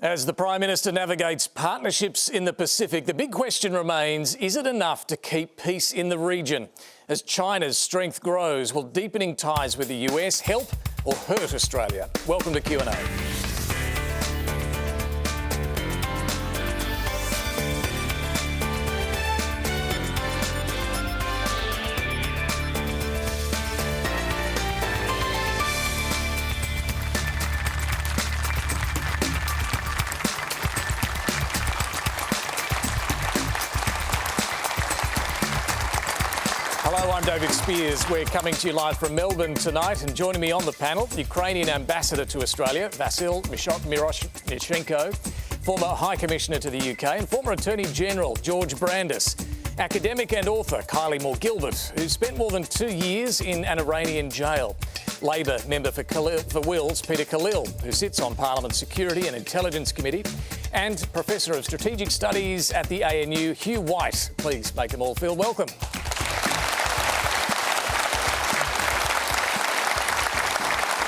As the Prime Minister navigates partnerships in the Pacific, the big question remains, is it enough to keep peace in the region? As China's strength grows, will deepening ties with the US help or hurt Australia? Welcome to Q&A. Hello, I'm David Spears. We're coming to you live from Melbourne tonight, and joining me on the panel, Ukrainian Ambassador to Australia, Vasyl Myroshnychenko, former High Commissioner to the UK, and former Attorney General George Brandis, academic and author Kylie Moore-Gilbert, who spent more than 2 years in an Iranian jail, Labor member for Wills, Peter Khalil, who sits on Parliament's Security and Intelligence Committee, and Professor of Strategic Studies at the ANU, Hugh White. Please make them all feel welcome.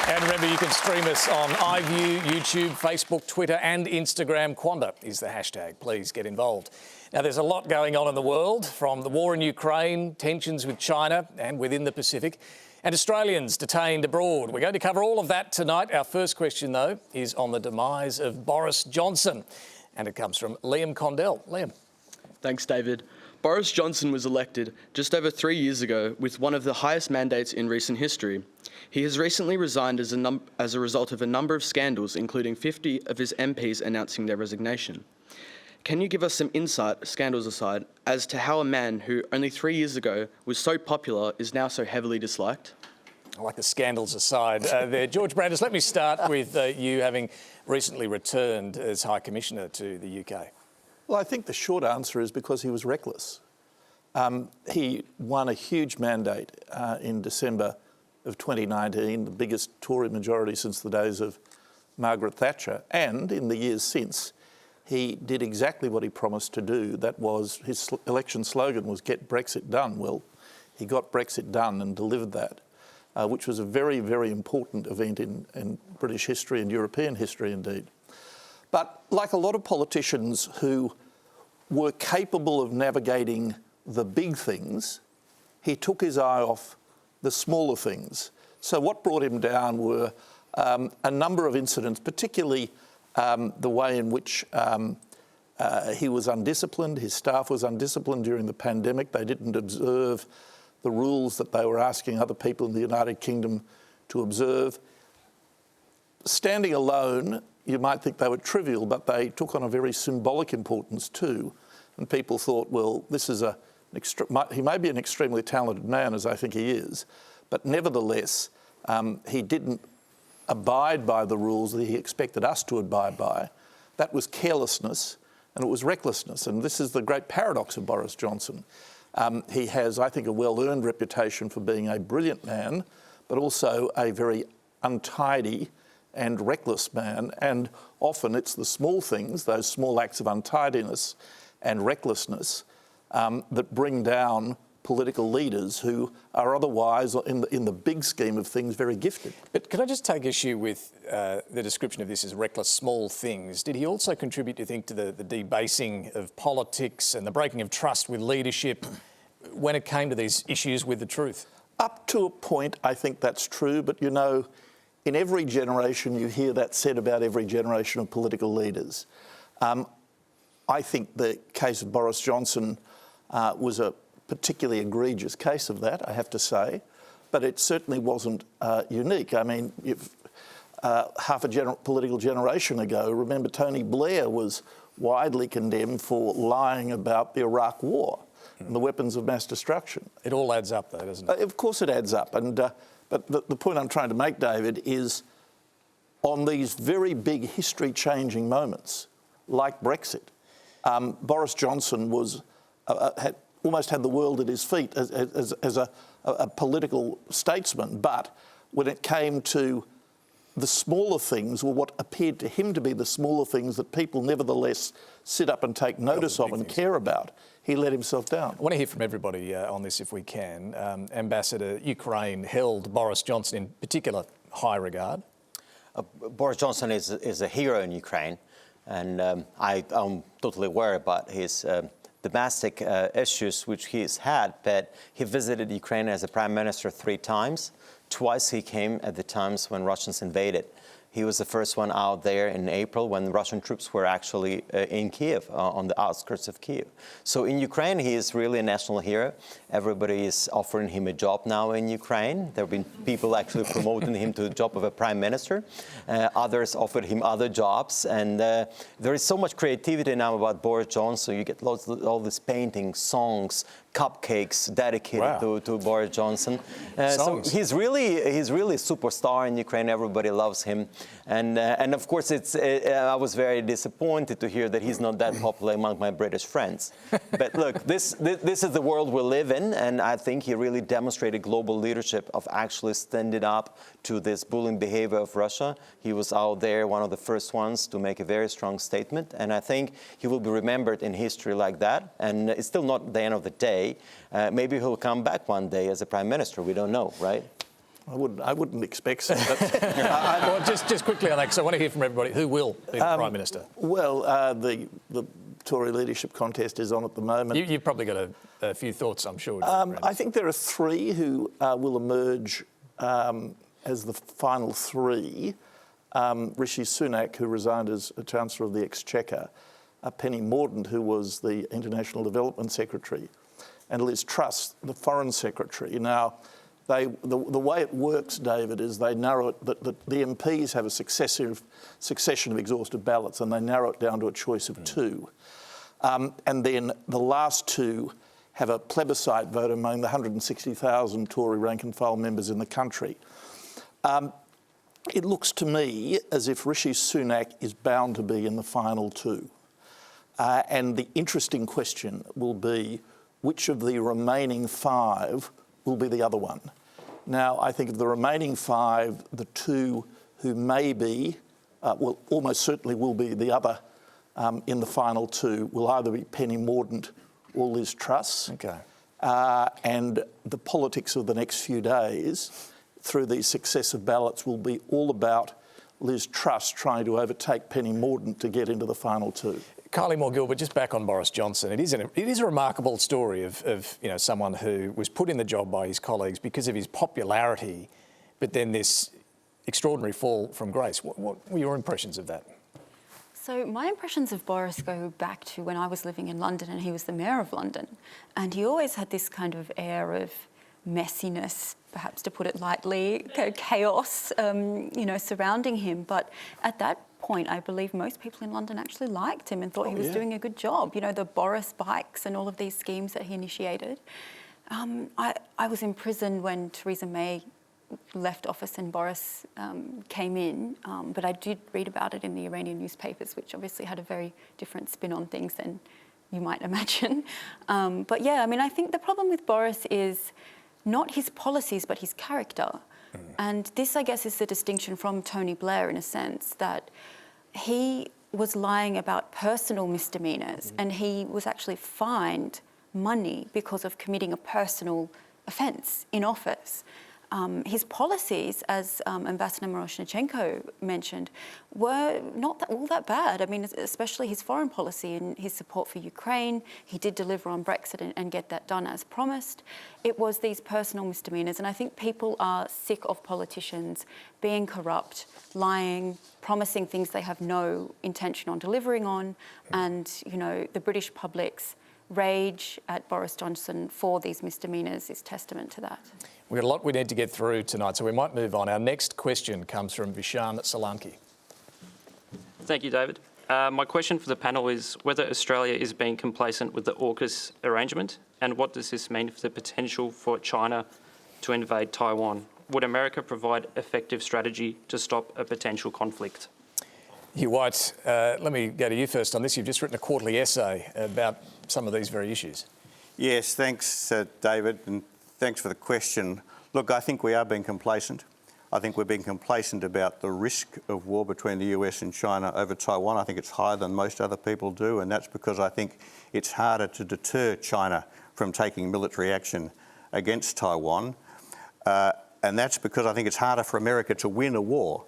And remember, you can stream us on iView, YouTube, Facebook, Twitter and Instagram. Quanda is the hashtag. Please get involved. Now, there's a lot going on in the world, from the war in Ukraine, tensions with China and within the Pacific, and Australians detained abroad. We're going to cover all of that tonight. Our first question, though, is on the demise of Boris Johnson. And it comes from Liam Condell. Liam. Thanks, David. Boris Johnson was elected just over 3 years ago with one of the highest mandates in recent history. He has recently resigned as a result of a number of scandals, including 50 of his MPs announcing their resignation. Can you give us some insight, scandals aside, as to how a man who only 3 years ago was so popular is now so heavily disliked? I like the scandals aside there. George Brandis, let me start with you having recently returned as High Commissioner to the UK. Well, I think the short answer is because he was reckless. He won a huge mandate in December of 2019, the biggest Tory majority since the days of Margaret Thatcher. And in the years since, he did exactly what he promised to do. That was, his election slogan was "Get Brexit Done." Well, he got Brexit done and delivered that, which was a very, very important event in British history and European history indeed. But like a lot of politicians who were capable of navigating the big things, he took his eye off the smaller things. So what brought him down were a number of incidents, particularly the way in which he was undisciplined, his staff was undisciplined during the pandemic. They didn't observe the rules that they were asking other people in the United Kingdom to observe. Standing alone, you might think they were trivial, but they took on a very symbolic importance too. And people thought, well, this is he may be an extremely talented man, as I think he is, but nevertheless, he didn't abide by the rules that he expected us to abide by. That was carelessness and it was recklessness. And this is the great paradox of Boris Johnson. He has, I think, a well-earned reputation for being a brilliant man, but also a very untidy and reckless man. And often it's the small things, those small acts of untidiness and recklessness, that bring down political leaders who are otherwise, in the big scheme of things, very gifted. But can I just take issue with the description of this as reckless small things? Did he also contribute, do you think, to the debasing of politics and the breaking of trust with leadership when it came to these issues with the truth? Up to a point, I think that's true. But, you know, in every generation, you hear that said about every generation of political leaders. I think the case of Boris Johnson was a particularly egregious case of that, I have to say, but it certainly wasn't unique. I mean, half a political generation ago, remember Tony Blair was widely condemned for lying about the Iraq War and the weapons of mass destruction. It all adds up, though, doesn't it? Of course it adds up. And but the point I'm trying to make, David, is on these very big history-changing moments, like Brexit, Boris Johnson was almost had the world at his feet as a political statesman. But when it came to the smaller things, or what appeared to him to be the smaller things that people nevertheless sit up and take notice of and care about, he let himself down. I want to hear from everybody on this if we can. Ambassador, Ukraine held Boris Johnson in particular high regard. Boris Johnson is a hero in Ukraine. And I'm totally aware about his domestic issues which he's had, but he visited Ukraine as a prime minister 3 times. Twice he came at the times when Russians invaded. He was the first one out there in April when Russian troops were actually in Kiev, on the outskirts of Kiev. So in Ukraine, he is really a national hero. Everybody is offering him a job now in Ukraine. There have been people actually promoting him to the job of a prime minister. Others offered him other jobs. And there is so much creativity now about Boris Johnson. You get lots of all these paintings, songs, cupcakes dedicated to Boris Johnson. So he's really a superstar in Ukraine. Everybody loves him. And of course, I was very disappointed to hear that he's not that popular among my British friends. But look, this is the world we live in, and I think he really demonstrated global leadership of actually standing up to this bullying behavior of Russia. He was out there, one of the first ones to make a very strong statement, and I think he will be remembered in history like that. And it's still not the end of the day. Maybe he'll come back one day as a prime minister. We don't know, right? I wouldn't expect so. But well, just quickly on that, because I want to hear from everybody. Who will be the Prime Minister? Well, the Tory leadership contest is on at the moment. You've probably got a few thoughts, I'm sure. I think there are 3 who will emerge as the final 3. Rishi Sunak, who resigned as Chancellor of the Exchequer, Penny Mordaunt, who was the International Development Secretary, and Liz Truss, the Foreign Secretary. Now, the way it works, David, is they narrow it, that the MPs have a succession of exhaustive ballots, and they narrow it down to a choice of 2. And then the last 2 have a plebiscite vote among the 160,000 Tory rank-and-file members in the country. It looks to me as if Rishi Sunak is bound to be in the final 2. And the interesting question will be which of the remaining 5 will be the other one. Now, I think of the remaining 5, the 2 who may be, well, almost certainly will be the other in the final 2 will either be Penny Mordaunt or Liz Truss. Okay. And the politics of the next few days through these successive ballots will be all about Liz Truss trying to overtake Penny Mordaunt to get into the final 2. Kylie Moore-Gilbert, just back on Boris Johnson. It is a remarkable story of someone who was put in the job by his colleagues because of his popularity, but then this extraordinary fall from grace. What were your impressions of that? So my impressions of Boris go back to when I was living in London and he was the mayor of London. And he always had this kind of air of messiness, perhaps to put it lightly, chaos, surrounding him. But at that point, I believe most people in London actually liked him and thought he was doing a good job. You know, the Boris bikes and all of these schemes that he initiated. I was in prison when Theresa May left office and Boris came in, but I did read about it in the Iranian newspapers, which obviously had a very different spin on things than you might imagine. But yeah, I mean, I think the problem with Boris is not his policies, but his character. And this, I guess, is the distinction from Tony Blair in a sense, that he was lying about personal misdemeanours and he was actually fined money because of committing a personal offence in office. His policies, as Ambassador Myroshnychenko mentioned, were not all that bad. I mean, especially his foreign policy and his support for Ukraine. He did deliver on Brexit and get that done as promised. It was these personal misdemeanours, and I think people are sick of politicians being corrupt, lying, promising things they have no intention on delivering on, and, you know, the British public's rage at Boris Johnson for these misdemeanours is testament to that. We've got a lot we need to get through tonight, so we might move on. Our next question comes from Vasyl. Thank you, David. My question for the panel is whether Australia is being complacent with the AUKUS arrangement, and what does this mean for the potential for China to invade Taiwan? Would America provide effective strategy to stop a potential conflict? Hugh White, let me go to you first on this. You've just written a quarterly essay about some of these very issues. Yes, thanks, David, and thanks for the question. Look, I think we are being complacent. I think we're being complacent about the risk of war between the US and China over Taiwan. I think it's higher than most other people do, and that's because I think it's harder to deter China from taking military action against Taiwan. And that's because I think it's harder for America to win a war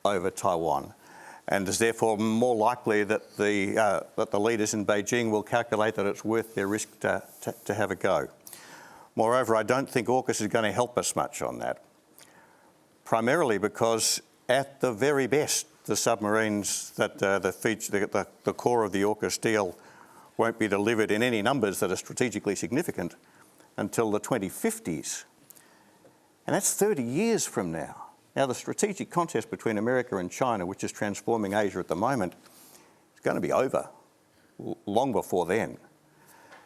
over Taiwan. And is therefore more likely that the leaders in Beijing will calculate that it's worth their risk to have a go. Moreover, I don't think AUKUS is going to help us much on that, primarily because at the very best, the submarines that the core of the AUKUS deal won't be delivered in any numbers that are strategically significant until the 2050s. And that's 30 years from now. Now, the strategic contest between America and China, which is transforming Asia at the moment, is going to be over long before then.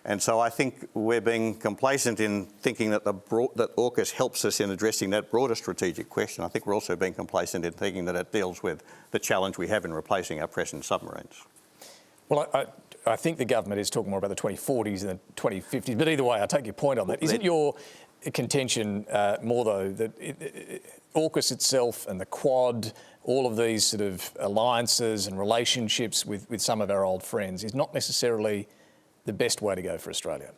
And so I think we're being complacent in thinking that that AUKUS helps us in addressing that broader strategic question. I think we're also being complacent in thinking that it deals with the challenge we have in replacing our present submarines. Well, I think the government is talking more about the 2040s than the 2050s, but either way, I take your point on that. Isn't your contention more, though, that AUKUS itself and the Quad, all of these sort of alliances and relationships with some of our old friends is not necessarily the best way to go for Australia?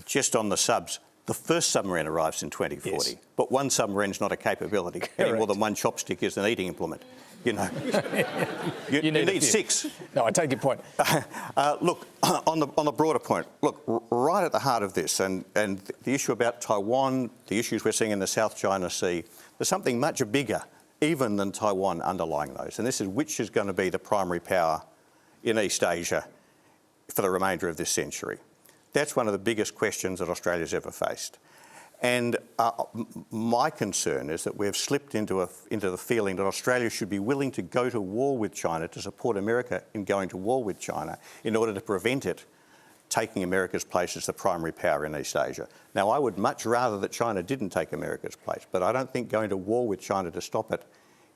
Just on the subs, the first submarine arrives in 2040, yes. But one submarine's not a capability. Correct. Any more than one chopstick is an eating implement. You know, you need 6. No, I take your point. Look, on the broader point, look, right at the heart of this, and the issue about Taiwan, the issues we're seeing in the South China Sea, there's something much bigger even than Taiwan underlying those, and this is which is going to be the primary power in East Asia for the remainder of this century. That's one of the biggest questions that Australia's ever faced. And my concern is that we've slipped into the feeling that Australia should be willing to go to war with China, to support America in going to war with China, in order to prevent it taking America's place as the primary power in East Asia. Now, I would much rather that China didn't take America's place, but I don't think going to war with China to stop it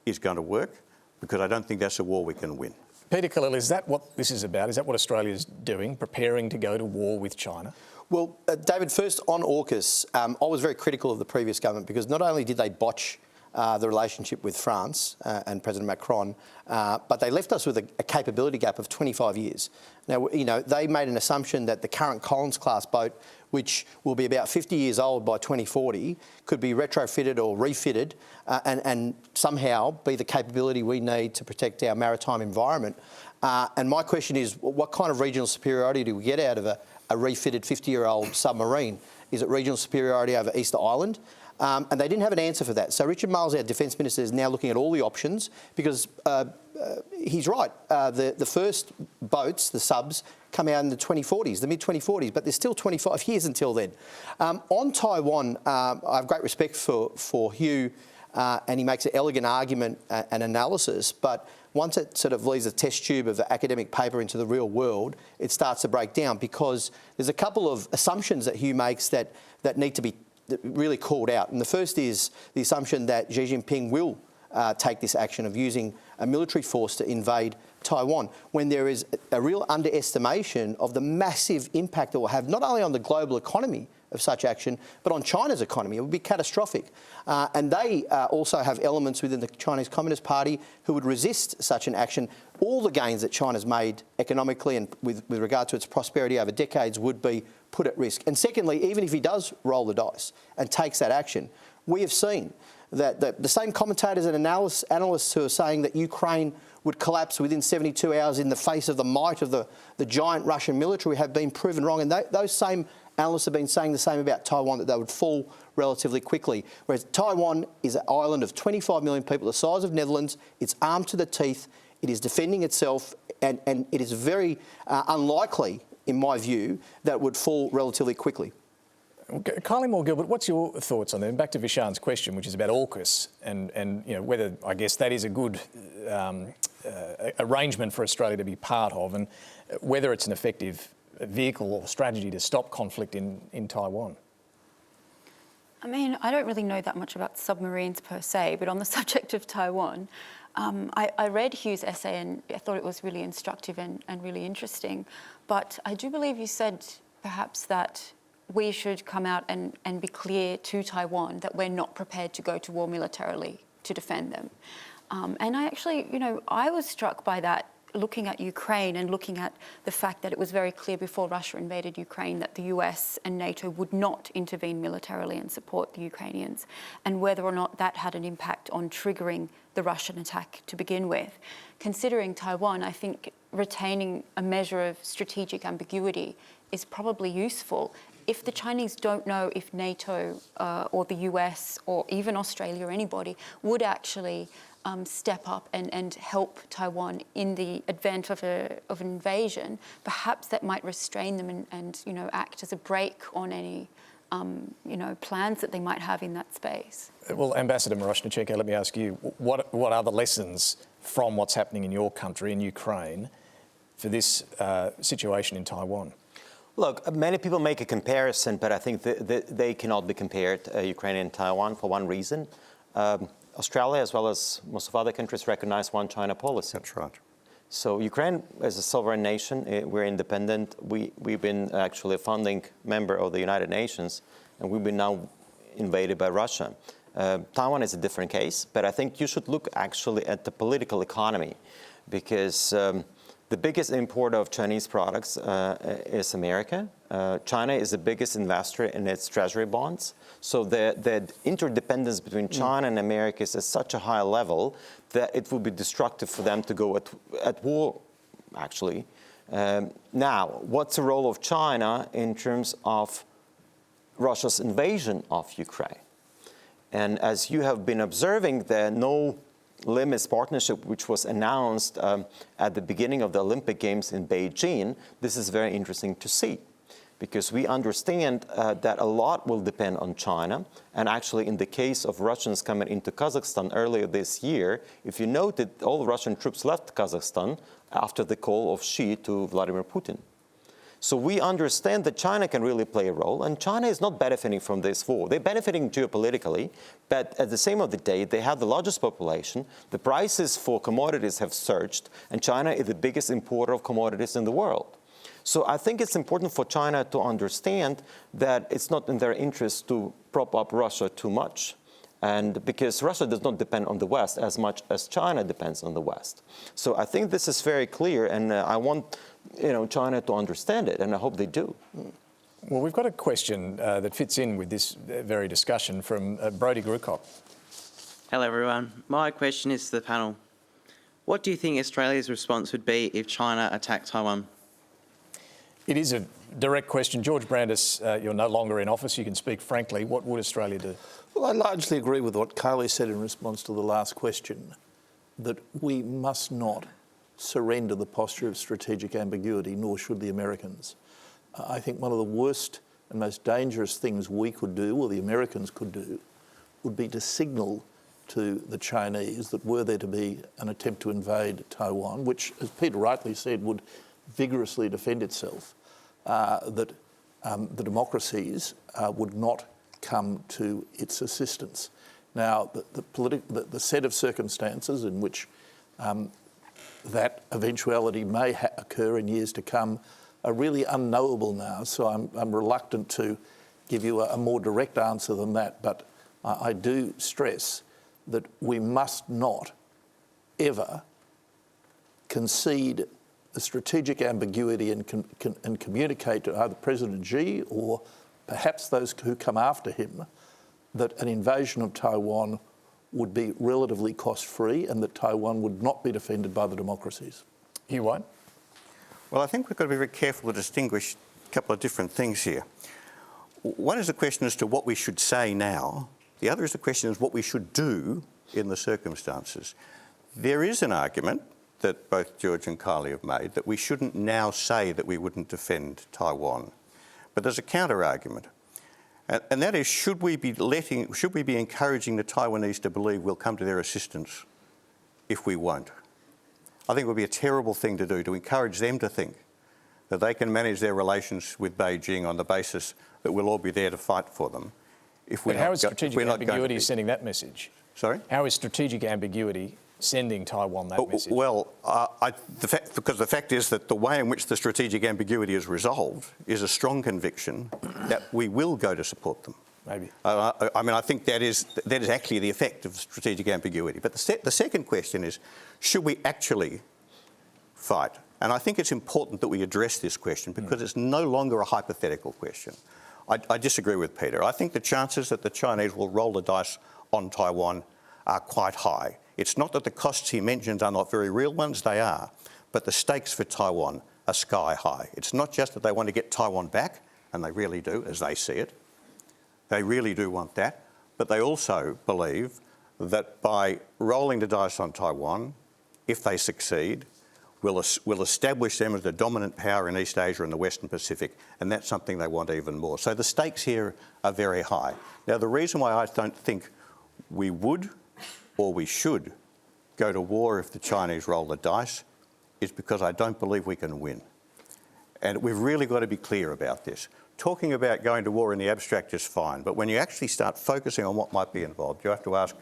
is going to work, because I don't think that's a war we can win. Peter Khalil, is that what this is about? Is that what Australia's doing, preparing to go to war with China? Well, David, first on AUKUS, I was very critical of the previous government because not only did they botch the relationship with France and President Macron, but they left us with a capability gap of 25 years. Now, you know, they made an assumption that the current Collins-class boat, which will be about 50 years old by 2040, could be retrofitted or refitted and somehow be the capability we need to protect our maritime environment. And my question is, what kind of regional superiority do we get out of a refitted 50-year-old submarine? Is it regional superiority over Easter Island? And they didn't have an answer for that. So Richard Marles, our Defence Minister, is now looking at all the options because he's right. The first boats, the subs, come out in the 2040s, the mid-2040s, but there's still 25 years until then. On Taiwan, I have great respect for Hugh, and he makes an elegant argument and analysis, but once it sort of leaves a test tube of the academic paper into the real world, it starts to break down because there's a couple of assumptions that Hugh makes that need to be really called out. And the first is the assumption that Xi Jinping will take this action of using a military force to invade Taiwan, when there is a real underestimation of the massive impact it will have not only on the global economy of such action, but on China's economy. It would be catastrophic. And they also have elements within the Chinese Communist Party who would resist such an action. All the gains that China's made economically and with regard to its prosperity over decades would be put at risk. And secondly, even if he does roll the dice and takes that action, we have seen that the same commentators and analysts who are saying that Ukraine would collapse within 72 hours in the face of the might of the giant Russian military have been proven wrong. And those same analysts have been saying the same about Taiwan, that they would fall relatively quickly. Whereas Taiwan is an island of 25 million people, the size of Netherlands. It's armed to the teeth. It is defending itself, and it is very unlikely, in my view, that it would fall relatively quickly. Kylie Moore-Gilbert, what's your thoughts on that? And back to Vishan's question, which is about AUKUS and you know, whether, I guess, that is a good arrangement for Australia to be part of, and whether it's an effective vehicle or strategy to stop conflict in Taiwan. I mean, I don't really know that much about submarines per se, but on the subject of Taiwan, I read Hugh's essay and I thought it was really instructive and really interesting. But I do believe you said perhaps that we should come out and be clear to Taiwan that we're not prepared to go to war militarily to defend them. And I actually, you know, I was struck by that looking at Ukraine and looking at the fact that it was very clear before Russia invaded Ukraine that the US and NATO would not intervene militarily and support the Ukrainians, and whether or not that had an impact on triggering the Russian attack to begin with. Considering Taiwan, I think retaining a measure of strategic ambiguity is probably useful. If the Chinese don't know if NATO or the US or even Australia or anybody would actually step up and help Taiwan in the event of an invasion, perhaps that might restrain them and act as a brake on any plans that they might have in that space. Well, Ambassador Myroshnychenko, let me ask you, what are the lessons from what's happening in your country, in Ukraine, for this situation in Taiwan? Look, many people make a comparison, but I think they cannot be compared, Ukraine and Taiwan, for one reason. Australia, as well as most of other countries, recognize one China policy. That's right. So Ukraine is a sovereign nation. We're independent. We've been actually a founding member of the United Nations, and we've been now invaded by Russia. Taiwan is a different case, but I think you should look actually at the political economy, because the biggest importer of Chinese products is America. China is the biggest investor in its treasury bonds. So the interdependence between China and America is at such a high level that it would be destructive for them to go at war, actually. Now, what's the role of China in terms of Russia's invasion of Ukraine? And as you have been observing, the No Limits partnership, which was announced at the beginning of the Olympic Games in Beijing, this is very interesting to see, because we understand that a lot will depend on China. And actually, in the case of Russians coming into Kazakhstan earlier this year, if you noted, all Russian troops left Kazakhstan after the call of Xi to Vladimir Putin. So we understand that China can really play a role, and China is not benefiting from this war. They're benefiting geopolitically, but at the same of the day, they have the largest population, the prices for commodities have surged, and China is the biggest importer of commodities in the world. So I think it's important for China to understand that it's not in their interest to prop up Russia too much. And because Russia does not depend on the West as much as China depends on the West. So I think this is very clear, and I want China to understand it, and I hope they do. Well, we've got a question that fits in with this very discussion from Brodie Grukop. Hello, everyone. My question is to the panel. What do you think Australia's response would be if China attacked Taiwan? It is a direct question. George Brandis, you're no longer in office. You can speak frankly. What would Australia do? Well, I largely agree with what Kylie said in response to the last question, that we must not surrender the posture of strategic ambiguity, nor should the Americans. I think one of the worst and most dangerous things we could do, or the Americans could do, would be to signal to the Chinese that were there to be an attempt to invade Taiwan, which, as Peter rightly said, would vigorously defend itself, that the democracies would not come to its assistance. Now, the set of circumstances in which that eventuality may occur in years to come are really unknowable now, so I'm reluctant to give you a more direct answer than that, but I do stress that we must not ever concede the strategic ambiguity and communicate to either President Xi or perhaps those who come after him that an invasion of Taiwan would be relatively cost-free and that Taiwan would not be defended by the democracies. Hugh White? Well, I think we've got to be very careful to distinguish a couple of different things here. One is the question as to what we should say now. The other is the question is what we should do in the circumstances. There is an argument that both George and Kylie have made that we shouldn't now say that we wouldn't defend Taiwan. But there's a counter-argument, and that is, should we be encouraging the Taiwanese to believe we'll come to their assistance if we won't? I think it would be a terrible thing to do, to encourage them to think that they can manage their relations with Beijing on the basis that we'll all be there to fight for them. But how is strategic ambiguity sending that message? Sorry? How is strategic ambiguity sending Taiwan that message? Well, because the fact is that the way in which the strategic ambiguity is resolved is a strong conviction that we will go to support them. Maybe. I think that is actually the effect of strategic ambiguity. But the second question is, should we actually fight. And I think it's important that we address this question because it's no longer a hypothetical question. I disagree with Peter. I think the chances that the Chinese will roll the dice on Taiwan are quite high. It's not that the costs he mentions are not very real ones, they are, but the stakes for Taiwan are sky high. It's not just that they want to get Taiwan back, and they really do, as they see it. They really do want that, but they also believe that by rolling the dice on Taiwan, if they succeed, will establish them as the dominant power in East Asia and the Western Pacific, and that's something they want even more. So the stakes here are very high. Now, the reason why I don't think we would or we should go to war if the Chinese roll the dice is because I don't believe we can win. And we've really got to be clear about this. Talking about going to war in the abstract is fine, but when you actually start focusing on what might be involved, you have to ask,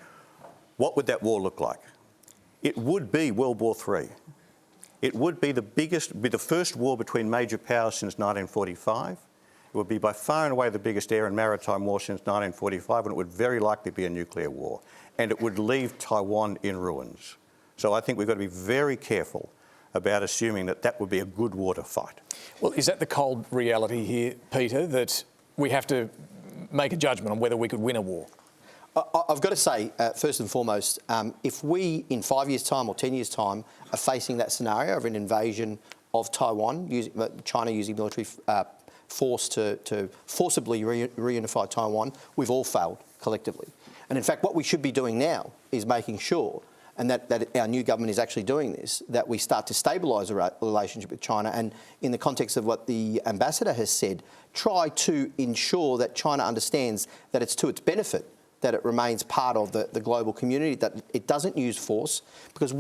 what would that war look like? It would be World War III. It would be the first war between major powers since 1945. It would be by far and away the biggest air and maritime war since 1945, and it would very likely be a nuclear war. And it would leave Taiwan in ruins. So I think we've got to be very careful about assuming that that would be a good war to fight. Well, is that the cold reality here, Peter, that we have to make a judgment on whether we could win a war? I've got to say, first and foremost, if we, in 5 years' time or 10 years' time, are facing that scenario of an invasion of Taiwan, China using military force to forcibly reunify Taiwan, we've all failed collectively. And in fact, what we should be doing now is making sure, and that our new government is actually doing this, that we start to stabilise a relationship with China, and in the context of what the ambassador has said, try to ensure that China understands that it's to its benefit that it remains part of the global community, that it doesn't use force. Because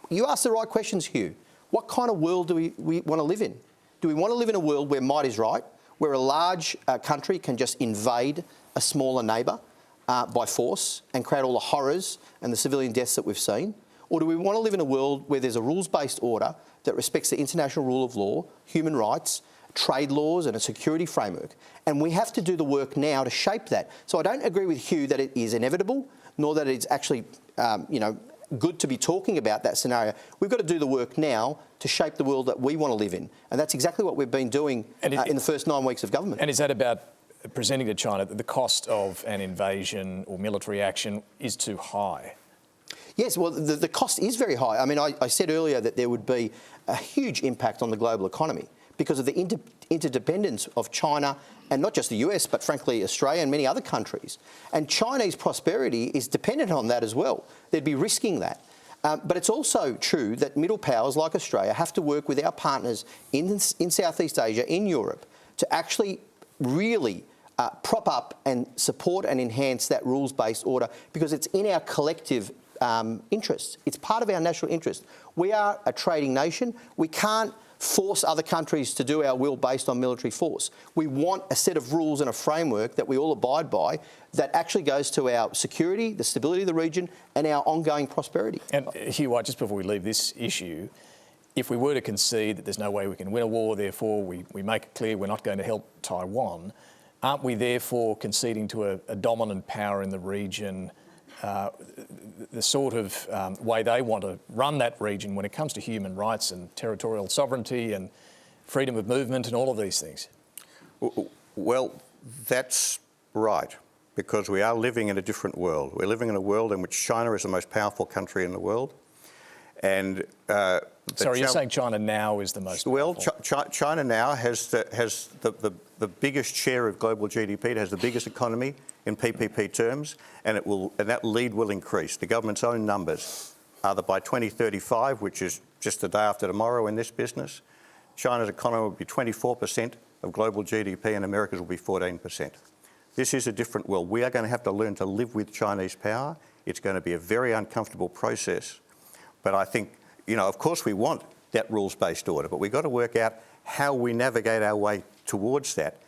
you asked the right questions, Hugh. What kind of world do we want to live in? Do we want to live in a world where might is right, where a large country can just invade a smaller neighbour by force and create all the horrors and the civilian deaths that we've seen? Or do we want to live in a world where there's a rules-based order that respects the international rule of law, human rights, trade laws and a security framework? And we have to do the work now to shape that. So I don't agree with Hugh that it is inevitable, nor that it's actually, good to be talking about that scenario. We've got to do the work now to shape the world that we want to live in. And that's exactly what we've been doing in the first 9 weeks of government. And is that about presenting to China that the cost of an invasion or military action is too high? Yes, well, the cost is very high. I mean, I said earlier that there would be a huge impact on the global economy because of the interdependence of China, and not just the US, but frankly Australia and many other countries. And Chinese prosperity is dependent on that as well. They'd be risking that. But it's also true that middle powers like Australia have to work with our partners in Southeast Asia, in Europe, to actually really prop up and support and enhance that rules-based order, because it's in our collective interests. It's part of our national interest. We are a trading nation. We can't force other countries to do our will based on military force. We want a set of rules and a framework that we all abide by that actually goes to our security, the stability of the region, and our ongoing prosperity. And Hugh, just before we leave this issue, if we were to concede that there's no way we can win a war, therefore we make it clear we're not going to help Taiwan, aren't we therefore conceding to a dominant power in the region the sort of way they want to run that region when it comes to human rights and territorial sovereignty and freedom of movement and all of these things? Well, that's right, because we are living in a different world. We're living in a world in which China is the most powerful country in the world. And sorry, you're saying China now is the most powerful? Well, China now has the biggest share of global GDP. It has the biggest economy in PPP terms, and that lead will increase. The government's own numbers are that by 2035, which is just the day after tomorrow in this business, China's economy will be 24% of global GDP and America's will be 14%. This is a different world. We are going to have to learn to live with Chinese power. It's going to be a very uncomfortable process. But I think, of course we want that rules-based order, but we've got to work out how we navigate our way towards that,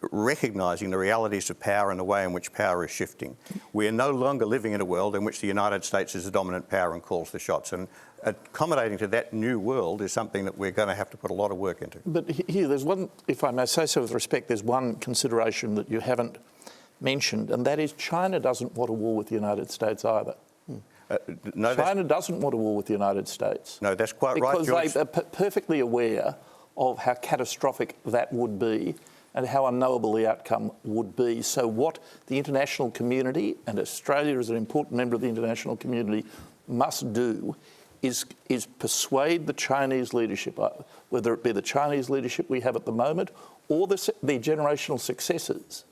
recognising the realities of power and the way in which power is shifting. We are no longer living in a world in which the United States is the dominant power and calls the shots. And accommodating to that new world is something that we're going to have to put a lot of work into. But here, there's one, if I may say so with respect, there's one consideration that you haven't mentioned, and that is China doesn't want a war with the United States either. No, China doesn't want a war with the United States. No, that's quite right, George. Because they are perfectly aware of how catastrophic that would be and how unknowable the outcome would be. So what the international community, and Australia is an important member of the international community, must do is persuade the Chinese leadership, whether it be the Chinese leadership we have at the moment or their generational successors,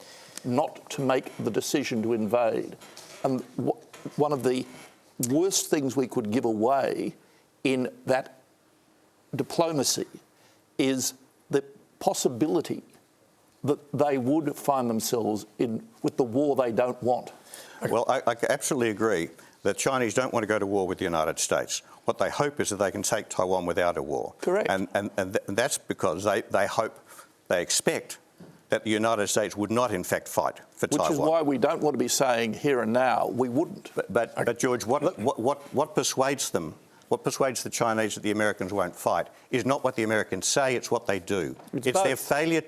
not to make the decision to invade. And one of the worst things we could give away in that diplomacy is the possibility that they would find themselves with the war they don't want. Well, I absolutely agree that Chinese don't want to go to war with the United States. What they hope is that they can take Taiwan without a war. Correct. And that's because they expect that the United States would not, in fact, fight for Taiwan. Which is why we don't want to be saying here and now we wouldn't. But George, what persuades them? What persuades the Chinese that the Americans won't fight is not what the Americans say; it's what they do. It's their failure.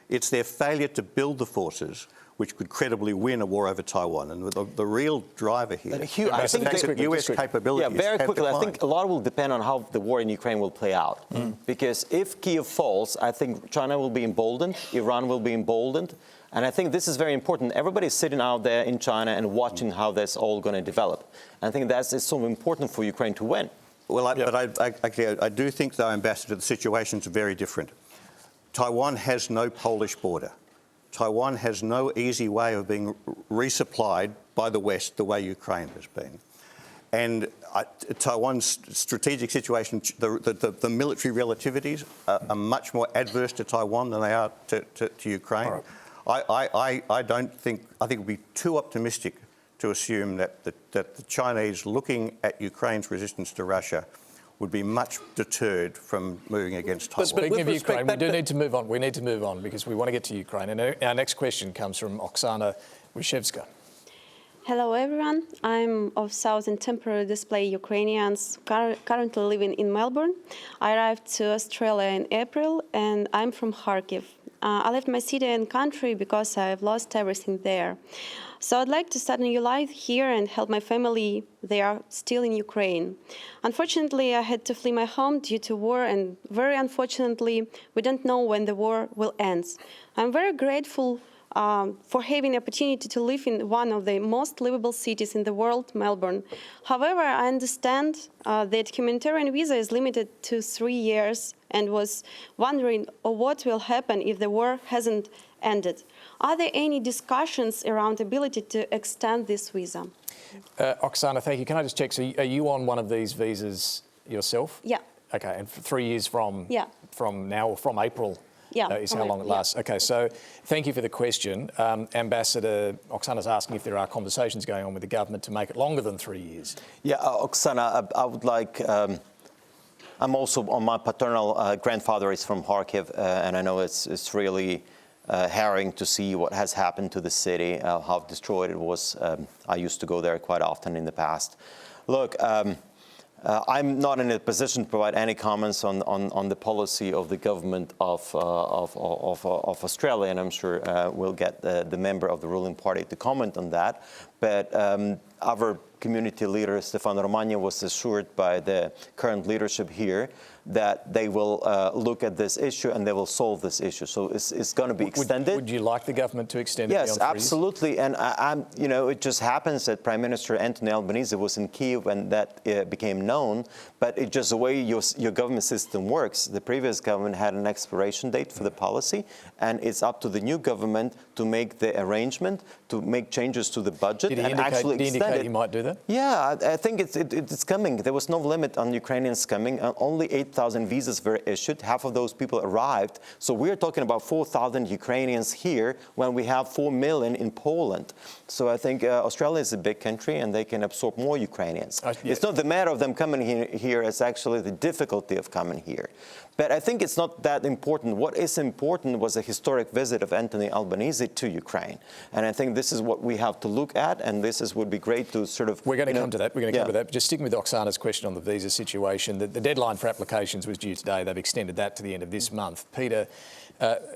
It's their failure to build the forces which could credibly win a war over Taiwan. And the real driver here, Hugh, I think that US capabilities. Yeah, very quickly. declined. I think a lot will depend on how the war in Ukraine will play out. Because if Kyiv falls, I think China will be emboldened, Iran will be emboldened. And I think this is very important. Everybody's sitting out there in China and watching how that's all going to develop. And I think that's so important for Ukraine to win. Well, but I do think, though, Ambassador, the situation's very different. Taiwan has no Polish border. Taiwan has no easy way of being resupplied by the West the way Ukraine has been. And Taiwan's strategic situation, the military relativities are much more adverse to Taiwan than they are to Ukraine. Right. I think it would be too optimistic to assume that the Chinese, looking at Ukraine's resistance to Russia, would be much deterred from moving against Taiwan. Speaking of Ukraine, we do need to move on. We need to move on because we want to get to Ukraine. And our next question comes from Oksana Wyszewska. Hello, everyone. I'm of Southern Temporary Displaced Ukrainians currently living in Melbourne. I arrived to Australia in April, and I'm from Kharkiv. I left my city and country because I've lost everything there. So I'd like to start a new life here and help my family. They are still in Ukraine. Unfortunately, I had to flee my home due to war, and very unfortunately, we don't know when the war will end. I'm very grateful for having the opportunity to live in one of the most livable cities in the world, Melbourne. However, I understand that humanitarian visa is limited to 3 years, and was wondering what will happen if the war hasn't ended. Are there any discussions around the ability to extend this visa? Oksana, thank you. Can I just check, so are you on one of these visas yourself? Yeah. Okay, and for 3 years from now, or from April? Yeah. Is how long it lasts. Yeah. Okay, so thank you for the question. Ambassador, Oksana's asking if there are conversations going on with the government to make it longer than 3 years. Yeah, Oksana, I would like... I'm also, on my paternal grandfather is from Kharkiv, and I know it's really harrowing to see what has happened to the city, how destroyed it was. I used to go there quite often in the past. Look, I'm not in a position to provide any comments on the policy of the government of Australia, and I'm sure we'll get the member of the ruling party to comment on that. But our community leader, Stefan Romagna, was assured by the current leadership here that they will look at this issue and they will solve this issue. So it's going to be extended. Would you like the government to extend it beyond 3 years? Yes, absolutely. And it just happens that Prime Minister Anthony Albanese was in Kyiv when that became known. But it's just the way your government system works. The previous government had an expiration date for the policy, and it's up to the new government to make the arrangement, to make changes to the budget and actually extend it. He might do that? Yeah, I think it's coming. There was no limit on Ukrainians coming. Only 8,000 visas were issued. Half of those people arrived. So we're talking about 4,000 Ukrainians here when we have 4 million in Poland. So I think Australia is a big country and they can absorb more Ukrainians. Yeah. It's not the matter of them coming here, it's actually the difficulty of coming here. But I think it's not that important. What is important was a historic visit of Anthony Albanese to Ukraine. And I think this is what we have to look at. that, and would be great to sort of... We're going to come to that. We're going to come to that. Just sticking with Oksana's question on the visa situation, the deadline for applications was due today. They've extended that to the end of this month. Peter,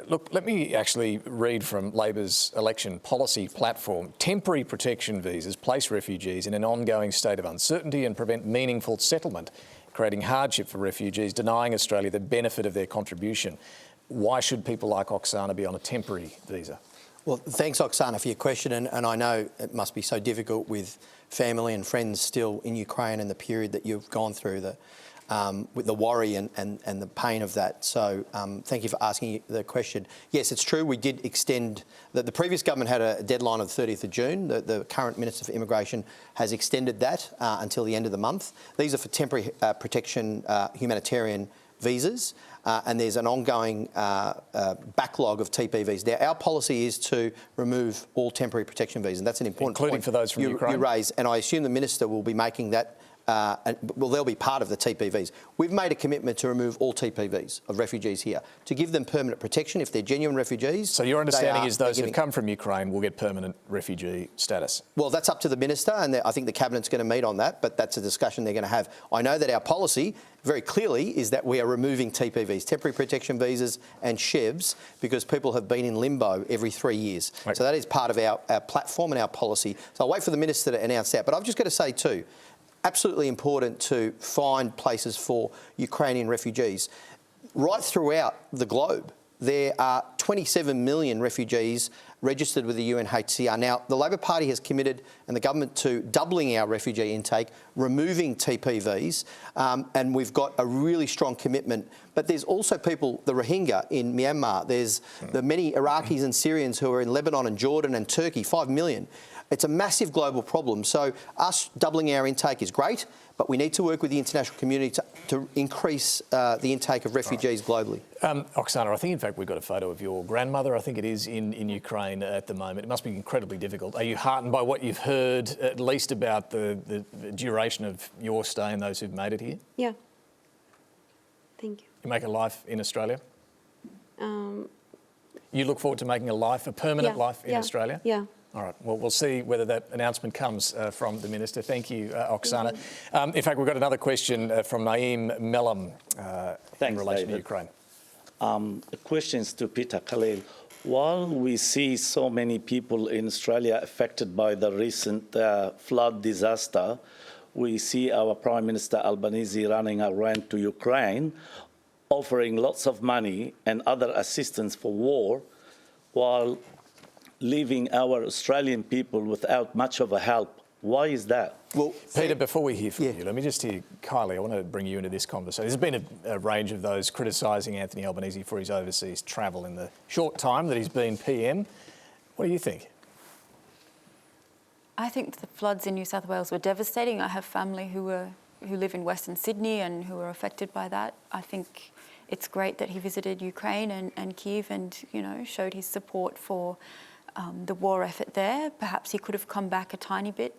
look, let me actually read from Labor's election policy platform. Temporary protection visas place refugees in an ongoing state of uncertainty and prevent meaningful settlement, creating hardship for refugees, denying Australia the benefit of their contribution. Why should people like Oksana be on a temporary visa? Well, thanks, Oksana, for your question. And I know it must be so difficult with family and friends still in Ukraine and the period that you've gone through, with the worry and the pain of that. So thank you for asking the question. Yes, it's true. We did extend... The previous government had a deadline of the 30th of June. The current Minister for Immigration has extended that until the end of the month. These are for temporary protection humanitarian visas. And there's an ongoing backlog of TPVs. Now, our policy is to remove all temporary protection visas, and that's an important including point for those from Ukraine. You raise, and I assume the Minister will be making that. They'll be part of the TPVs. We've made a commitment to remove all TPVs of refugees here, to give them permanent protection if they're genuine refugees. So your understanding is those who've come from Ukraine will get permanent refugee status? Well, that's up to the Minister, and I think the Cabinet's going to meet on that, but that's a discussion they're going to have. I know that our policy, very clearly, is that we are removing TPVs, temporary protection visas and SHEVs, because people have been in limbo every 3 years. Right. So that is part of our platform and our policy. So I'll wait for the Minister to announce that. But I've just got to say too, absolutely important to find places for Ukrainian refugees. Right throughout the globe, there are 27 million refugees registered with the UNHCR. Now, the Labor Party has committed, and the government, to doubling our refugee intake, removing TPVs, and we've got a really strong commitment. But there's also people, the Rohingya in Myanmar, there's the many Iraqis and Syrians who are in Lebanon and Jordan and Turkey, 5 million. It's a massive global problem. So us doubling our intake is great, but we need to work with the international community to increase the intake of refugees globally. Oksana, I think, in fact, we've got a photo of your grandmother, I think it is, in Ukraine at the moment. It must be incredibly difficult. Are you heartened by what you've heard, at least about the duration of your stay and those who've made it here? Yeah. Thank you. You make a life in Australia? You look forward to making a permanent life in Australia? Yeah. All right. Well, we'll see whether that announcement comes from the Minister. Thank you, Oksana. In fact, we've got another question from Naeem Mellam in relation to Ukraine. The question is to Peter Khalil. While we see so many people in Australia affected by the recent flood disaster, we see our Prime Minister Albanese running around to Ukraine, offering lots of money and other assistance for war, while leaving our Australian people without much of a help. Why is that? Well, Peter, before we hear from you, let me just hear Kylie. I want to bring you into this conversation. There's been a range of those criticising Anthony Albanese for his overseas travel in the short time that he's been PM. What do you think? I think the floods in New South Wales were devastating. I have family who live in Western Sydney and who were affected by that. I think it's great that he visited Ukraine and Kyiv and, showed his support for the war effort there. Perhaps he could have come back a tiny bit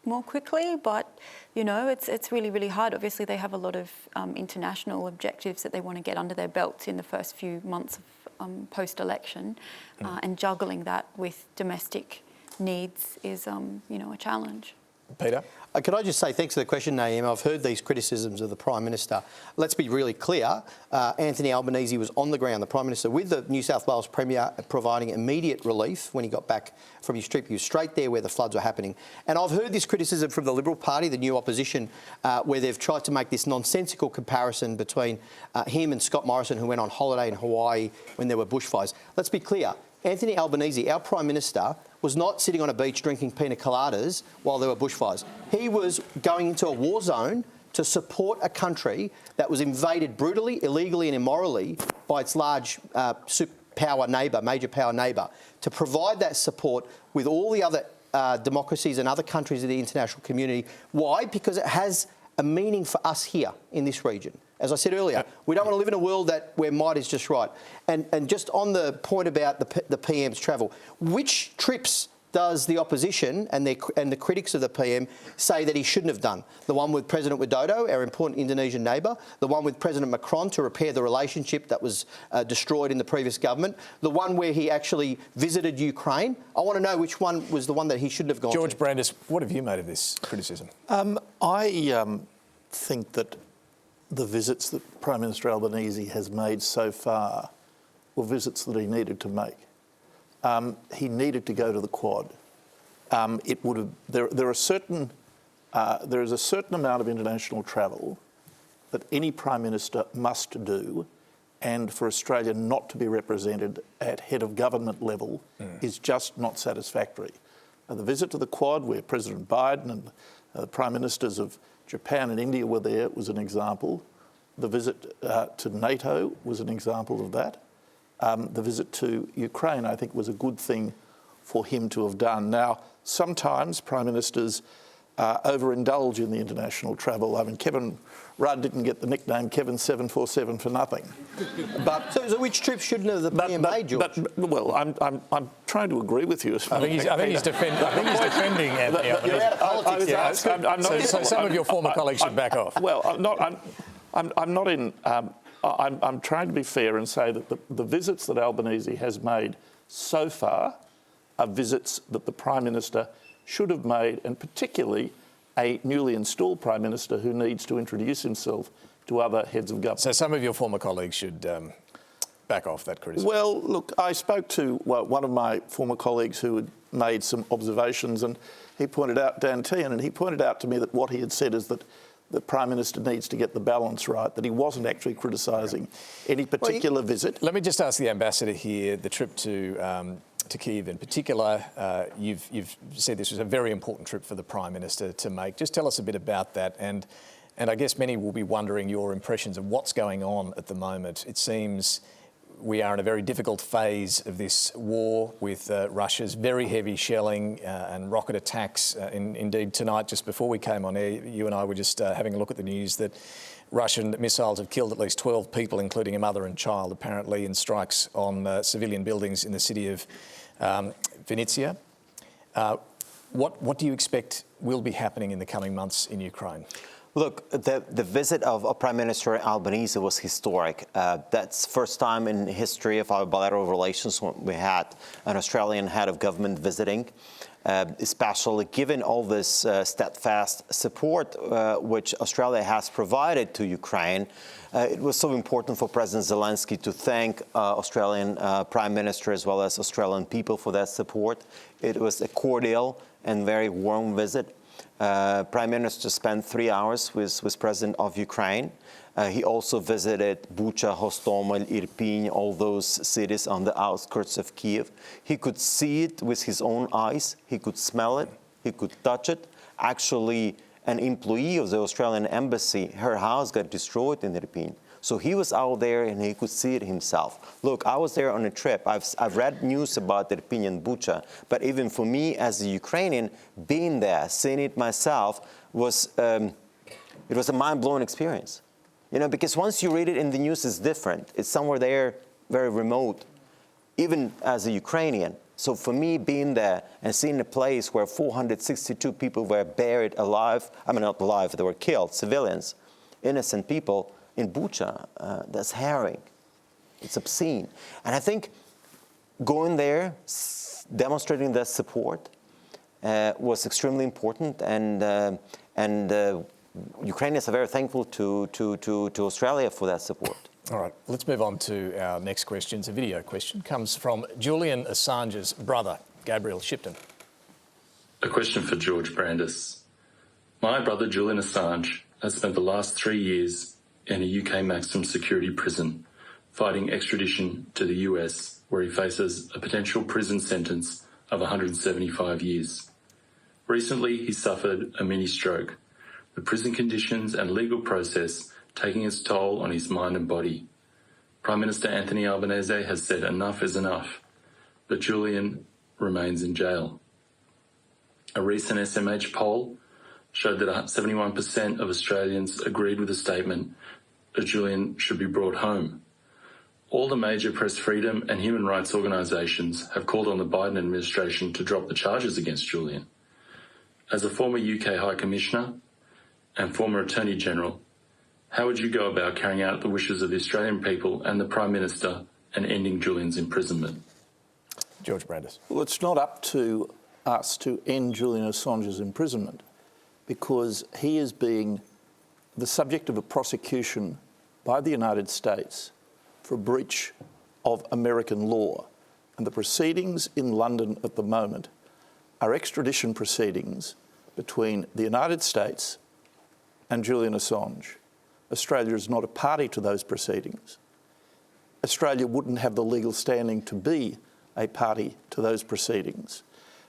more quickly, but it's really, really hard. Obviously, they have a lot of international objectives that they want to get under their belts in the first few months of post-election, and juggling that with domestic needs is, a challenge. Peter? Could I just say thanks for the question, Naeem. I've heard these criticisms of the Prime Minister. Let's be really clear. Anthony Albanese was on the ground, the Prime Minister, with the New South Wales Premier, providing immediate relief when he got back from his trip. He was straight there where the floods were happening. And I've heard this criticism from the Liberal Party, the new opposition, where they've tried to make this nonsensical comparison between him and Scott Morrison, who went on holiday in Hawaii when there were bushfires. Let's be clear. Anthony Albanese, our Prime Minister, was not sitting on a beach drinking pina coladas while there were bushfires. He was going into a war zone to support a country that was invaded brutally, illegally and immorally by its large major power neighbour, to provide that support with all the other democracies and other countries of the international community. Why? Because it has a meaning for us here in this region. As I said earlier, we don't want to live in a world where might is just right. And just on the point about the PM's travel, which trips does the opposition and the critics of the PM say that he shouldn't have done? The one with President Widodo, our important Indonesian neighbour, the one with President Macron to repair the relationship that was destroyed in the previous government, the one where he actually visited Ukraine. I want to know which one was the one that he shouldn't have gone to. George Brandis, what have you made of this criticism? I think that the visits that Prime Minister Albanese has made so far were visits that he needed to make. He needed to go to the Quad. There is a certain amount of international travel that any Prime Minister must do, and for Australia not to be represented at head of government level is just not satisfactory. The visit to the Quad, where President Biden and the Prime Ministers of Japan and India were there, was an example. The visit to NATO was an example of that. The visit to Ukraine, I think, was a good thing for him to have done. Now, sometimes Prime Ministers overindulge in the international travel. I mean, Kevin Rudd didn't get the nickname Kevin 747 for nothing. But so which trip shouldn't have the PM made, George? Well, I'm trying to agree with you. I think he's defending Anthony Albanese. You're out of politics. So some of your former colleagues should back off. Well, I'm trying to be fair and say that the visits that Albanese has made so far are visits that the Prime Minister should have made, and particularly a newly installed Prime Minister who needs to introduce himself to other heads of government. So some of your former colleagues should back off that criticism. Well, look, I spoke to one of my former colleagues who had made some observations, and he pointed out, Dan Tehan, and he pointed out to me that what he had said is that the Prime Minister needs to get the balance right, that he wasn't actually criticising any particular visit. Let me just ask the Ambassador here, the trip to Kyiv in particular, you've said this was a very important trip for the Prime Minister to make. Just tell us a bit about that, and I guess many will be wondering your impressions of what's going on at the moment. It seems we are in a very difficult phase of this war with Russia's very heavy shelling and rocket attacks. Indeed, tonight, just before we came on air, you and I were just having a look at the news that Russian missiles have killed at least 12 people, including a mother and child, apparently, in strikes on civilian buildings in the city of Vinnytsia. What do you expect will be happening in the coming months in Ukraine? Look, the visit of Prime Minister Albanese was historic. That's the first time in the history of our bilateral relations when we had an Australian head of government visiting, especially given all this steadfast support which Australia has provided to Ukraine. It was so important for President Zelensky to thank Australian Prime Minister as well as Australian people for that support. It was a cordial and very warm visit. Prime Minister spent 3 hours with President of Ukraine. He also visited Bucha, Hostomel, Irpin, all those cities on the outskirts of Kyiv. He could see it with his own eyes. He could smell it. He could touch it. Actually, an employee of the Australian embassy, her house got destroyed in Irpin. So he was out there and he could see it himself. Look, I was there on a trip. I've read news about Irpin and Bucha, but even for me as a Ukrainian, being there, seeing it myself, it was a mind-blowing experience. You know, because once you read it in the news, it's different. It's somewhere there, very remote, even as a Ukrainian. So for me, being there and seeing a place where 462 people were buried alive, I mean, not alive, they were killed, civilians, innocent people, in Bucha, that's harrowing. It's obscene. And I think going there, demonstrating that support was extremely important, and Ukrainians are very thankful to Australia for that support. All right, let's move on to our next question. It's a video question. Comes from Julian Assange's brother, Gabriel Shipton. A question for George Brandis. My brother, Julian Assange, has spent the last 3 years in a UK maximum security prison, fighting extradition to the US, where he faces a potential prison sentence of 175 years. Recently, he suffered a mini-stroke, the prison conditions and legal process taking its toll on his mind and body. Prime Minister Anthony Albanese has said enough is enough, but Julian remains in jail. A recent SMH poll showed that 71% of Australians agreed with the statement that Julian should be brought home. all the major press freedom and human rights organisations have called on the Biden administration to drop the charges against Julian. As a former UK High Commissioner and former Attorney General, how would you go about carrying out the wishes of the Australian people and the Prime Minister and ending Julian's imprisonment? George Brandis. Well, it's not up to us to end Julian Assange's imprisonment because he is being the subject of a prosecution by the United States for a breach of American law. And the proceedings in London at the moment are extradition proceedings between the United States and Julian Assange. Australia is not a party to those proceedings. Australia wouldn't have the legal standing to be a party to those proceedings,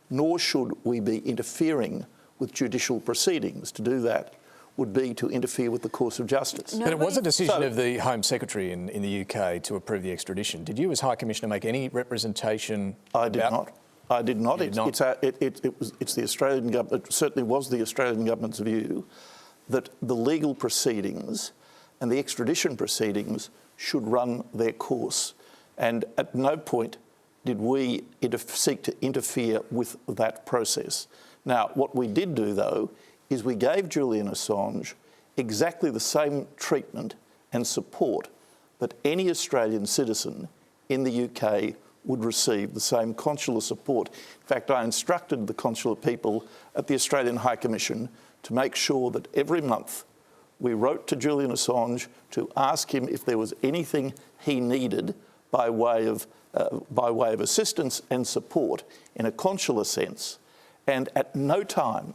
nor should we be interfering with judicial proceedings. To do that would be to interfere with the course of justice. But it was a decision of the Home Secretary in the UK to approve the extradition. Did you, as High Commissioner, make any representation? I did not. I did not. You did not? It's the Australian government. It certainly was the Australian government's view that the legal proceedings and the extradition proceedings should run their course. And at no point did we seek to interfere with that process. Now, what we did do, though, is we gave Julian Assange exactly the same treatment and support that any Australian citizen in the UK would receive, the same consular support. In fact, I instructed the consular people at the Australian High Commission to make sure that every month we wrote to Julian Assange to ask him if there was anything he needed by way of assistance and support in a consular sense. And at no time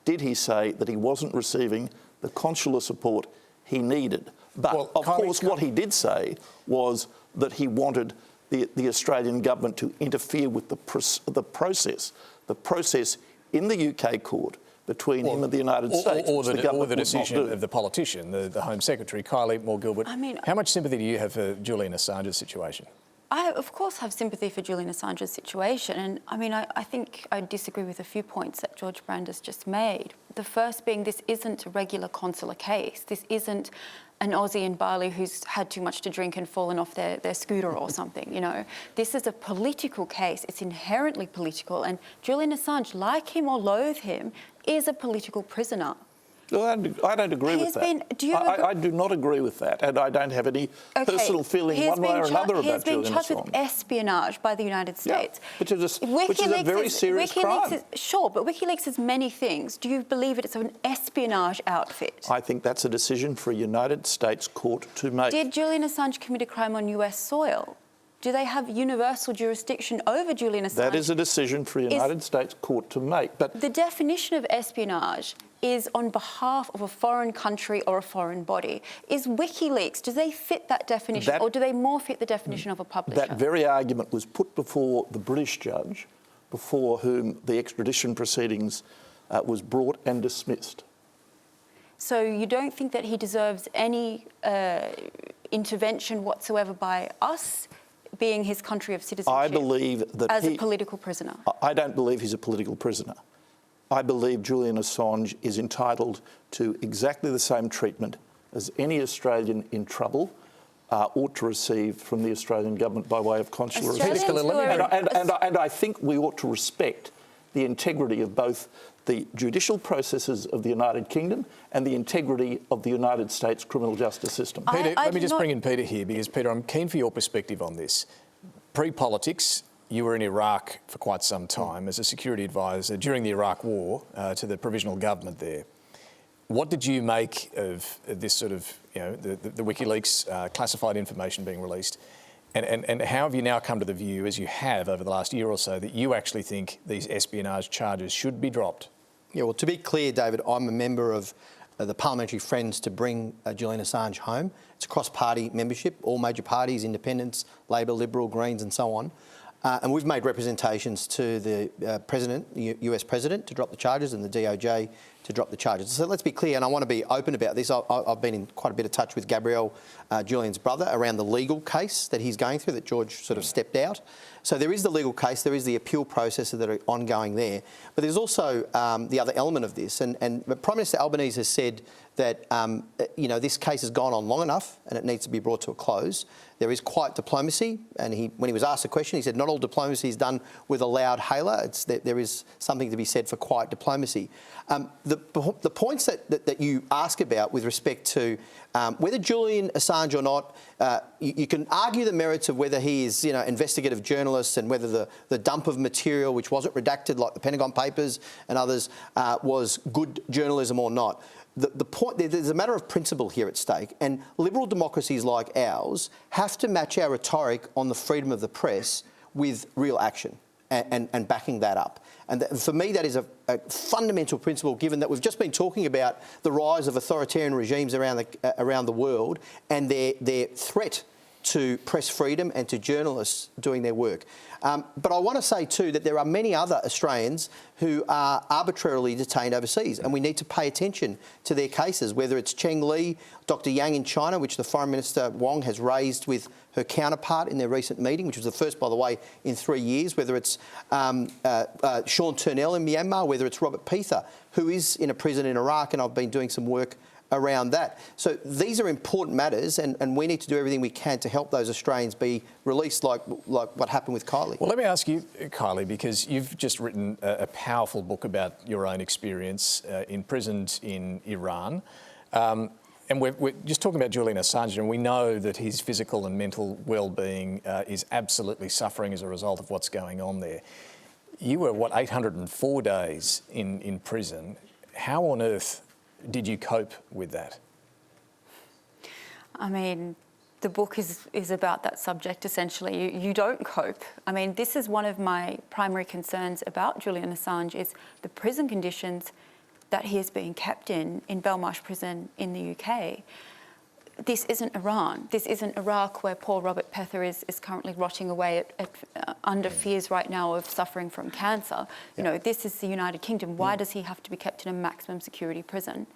did he say that he wasn't receiving the consular support he needed. But well, of course, what he did say was that he wanted the Australian government to interfere with the process in the UK court between him and the United States. Or the decision of the politician, the Home Secretary, Kylie, Moore-Gilbert. I mean, how much sympathy do you have for Julian Assange's situation? I, of course, have sympathy for Julian Assange's situation. And I mean, I think I disagree with a few points that George Brandis just made. The first being this isn't a regular consular case. This isn't an Aussie in Bali who's had too much to drink and fallen off their scooter or something, you know. This is a political case. It's inherently political. And Julian Assange, like him or loathe him, is a political prisoner. Well, I don't agree with that. I do not agree with that, and I don't have any personal feeling one way or another about Julian Assange. He's been charged with espionage by the United States. Yeah, which is a very serious crime. Sure, but WikiLeaks is many things. Do you believe it's an espionage outfit? I think that's a decision for a United States court to make. Did Julian Assange commit a crime on US soil? Do they have universal jurisdiction over Julian Assange? That is a decision for a United States court to make. But the definition of espionage is on behalf of a foreign country or a foreign body. Is WikiLeaks, do they fit that definition or do they more fit the definition of a publisher? That very argument was put before the British judge, before whom the extradition proceedings was brought and dismissed. So you don't think that he deserves any intervention whatsoever by us, being his country of citizenship? I believe that as a political prisoner? I don't believe he's a political prisoner. I believe Julian Assange is entitled to exactly the same treatment as any Australian in trouble ought to receive from the Australian government by way of consular assistance. And I think we ought to respect the integrity of both the judicial processes of the United Kingdom and the integrity of the United States criminal justice system. Peter, let me just bring in Peter here, because, Peter, I'm keen for your perspective on this. Pre-politics, you were in Iraq for quite some time as a security advisor during the Iraq War to the provisional government there. What did you make of this sort of, you know, the WikiLeaks classified information being released? And how have you now come to the view, as you have over the last year or so, that you actually think these espionage charges should be dropped? Yeah, well, to be clear, David, I'm a member of the Parliamentary Friends to bring Julian Assange home. It's a cross-party membership, all major parties, independents, Labor, Liberal, Greens and so on. And we've made representations to the President, the US President, to drop the charges, and the DOJ to drop the charges. So let's be clear, and I want to be open about this. I've been in quite a bit of touch with Gabriel, Julian's brother, around the legal case that he's going through, that George sort of stepped out. So there is the legal case, there is the appeal processes that are ongoing there, but there's also the other element of this. And Prime Minister Albanese has said that this case has gone on long enough and it needs to be brought to a close. There is quiet diplomacy, and when he was asked a question, he said not all diplomacy is done with a loud hailer. There is something to be said for quiet diplomacy. The points that you ask about with respect to whether Julian Assange or not, you can argue the merits of whether he is investigative journalist and whether the dump of material, which wasn't redacted like the Pentagon Papers and others, was good journalism or not. The point, there's a matter of principle here at stake, and liberal democracies like ours have to match our rhetoric on the freedom of the press with real action and backing that up. And for me, that is a fundamental principle, given that we've just been talking about the rise of authoritarian regimes around the world and their threat to press freedom and to journalists doing their work. But I want to say too that there are many other Australians who are arbitrarily detained overseas, and we need to pay attention to their cases, whether it's Cheng Li, Dr. Yang in China, which the Foreign Minister Wong has raised with her counterpart in their recent meeting, which was the first, by the way, in 3 years, whether it's Sean Turnell in Myanmar, whether it's Robert Peter, who is in a prison in Iraq, and I've been doing some work around that. So these are important matters, and we need to do everything we can to help those Australians be released, like what happened with Kylie. Well, let me ask you, Kylie, because you've just written a powerful book about your own experience imprisoned in Iran. And we're just talking about Julian Assange, and we know that his physical and mental well-being is absolutely suffering as a result of what's going on there. You were, 804 days in prison. How on earth did you cope with that? I mean, the book is about that subject, essentially. You don't cope. I mean, this is one of my primary concerns about Julian Assange, is the prison conditions that he is being kept in Belmarsh prison in the UK. This isn't Iran. This isn't Iraq, where poor Robert Peter is currently rotting away under fears right now of suffering from cancer. This is the United Kingdom. Why does he have to be kept in a maximum security prison,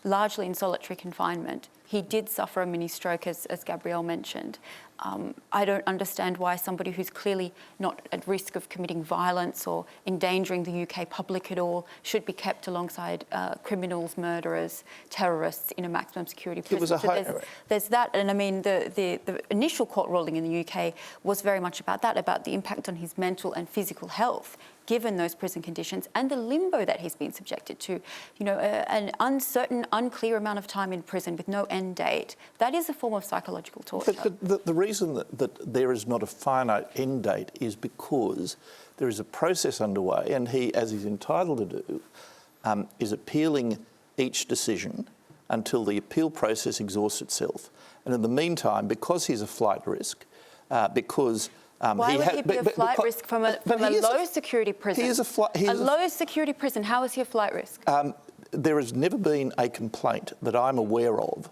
largely in solitary confinement? He did suffer a mini stroke, as Gabrielle mentioned. I don't understand why somebody who's clearly not at risk of committing violence or endangering the UK public at all should be kept alongside criminals, murderers, terrorists in a maximum security prison. There's that, and I mean the initial court ruling in the UK was very much about that, about the impact on his mental and physical health, given those prison conditions and the limbo that he's been subjected to. An uncertain, unclear amount of time in prison with no end date. That is a form of psychological torture. But the reason that there is not a finite end date is because there is a process underway, and he, as he's entitled to do, is appealing each decision until the appeal process exhausts itself. And in the meantime, because he's a flight risk, because why would he be a flight risk from a low security prison? He is a low security prison. How is he a flight risk? There has never been a complaint that I'm aware of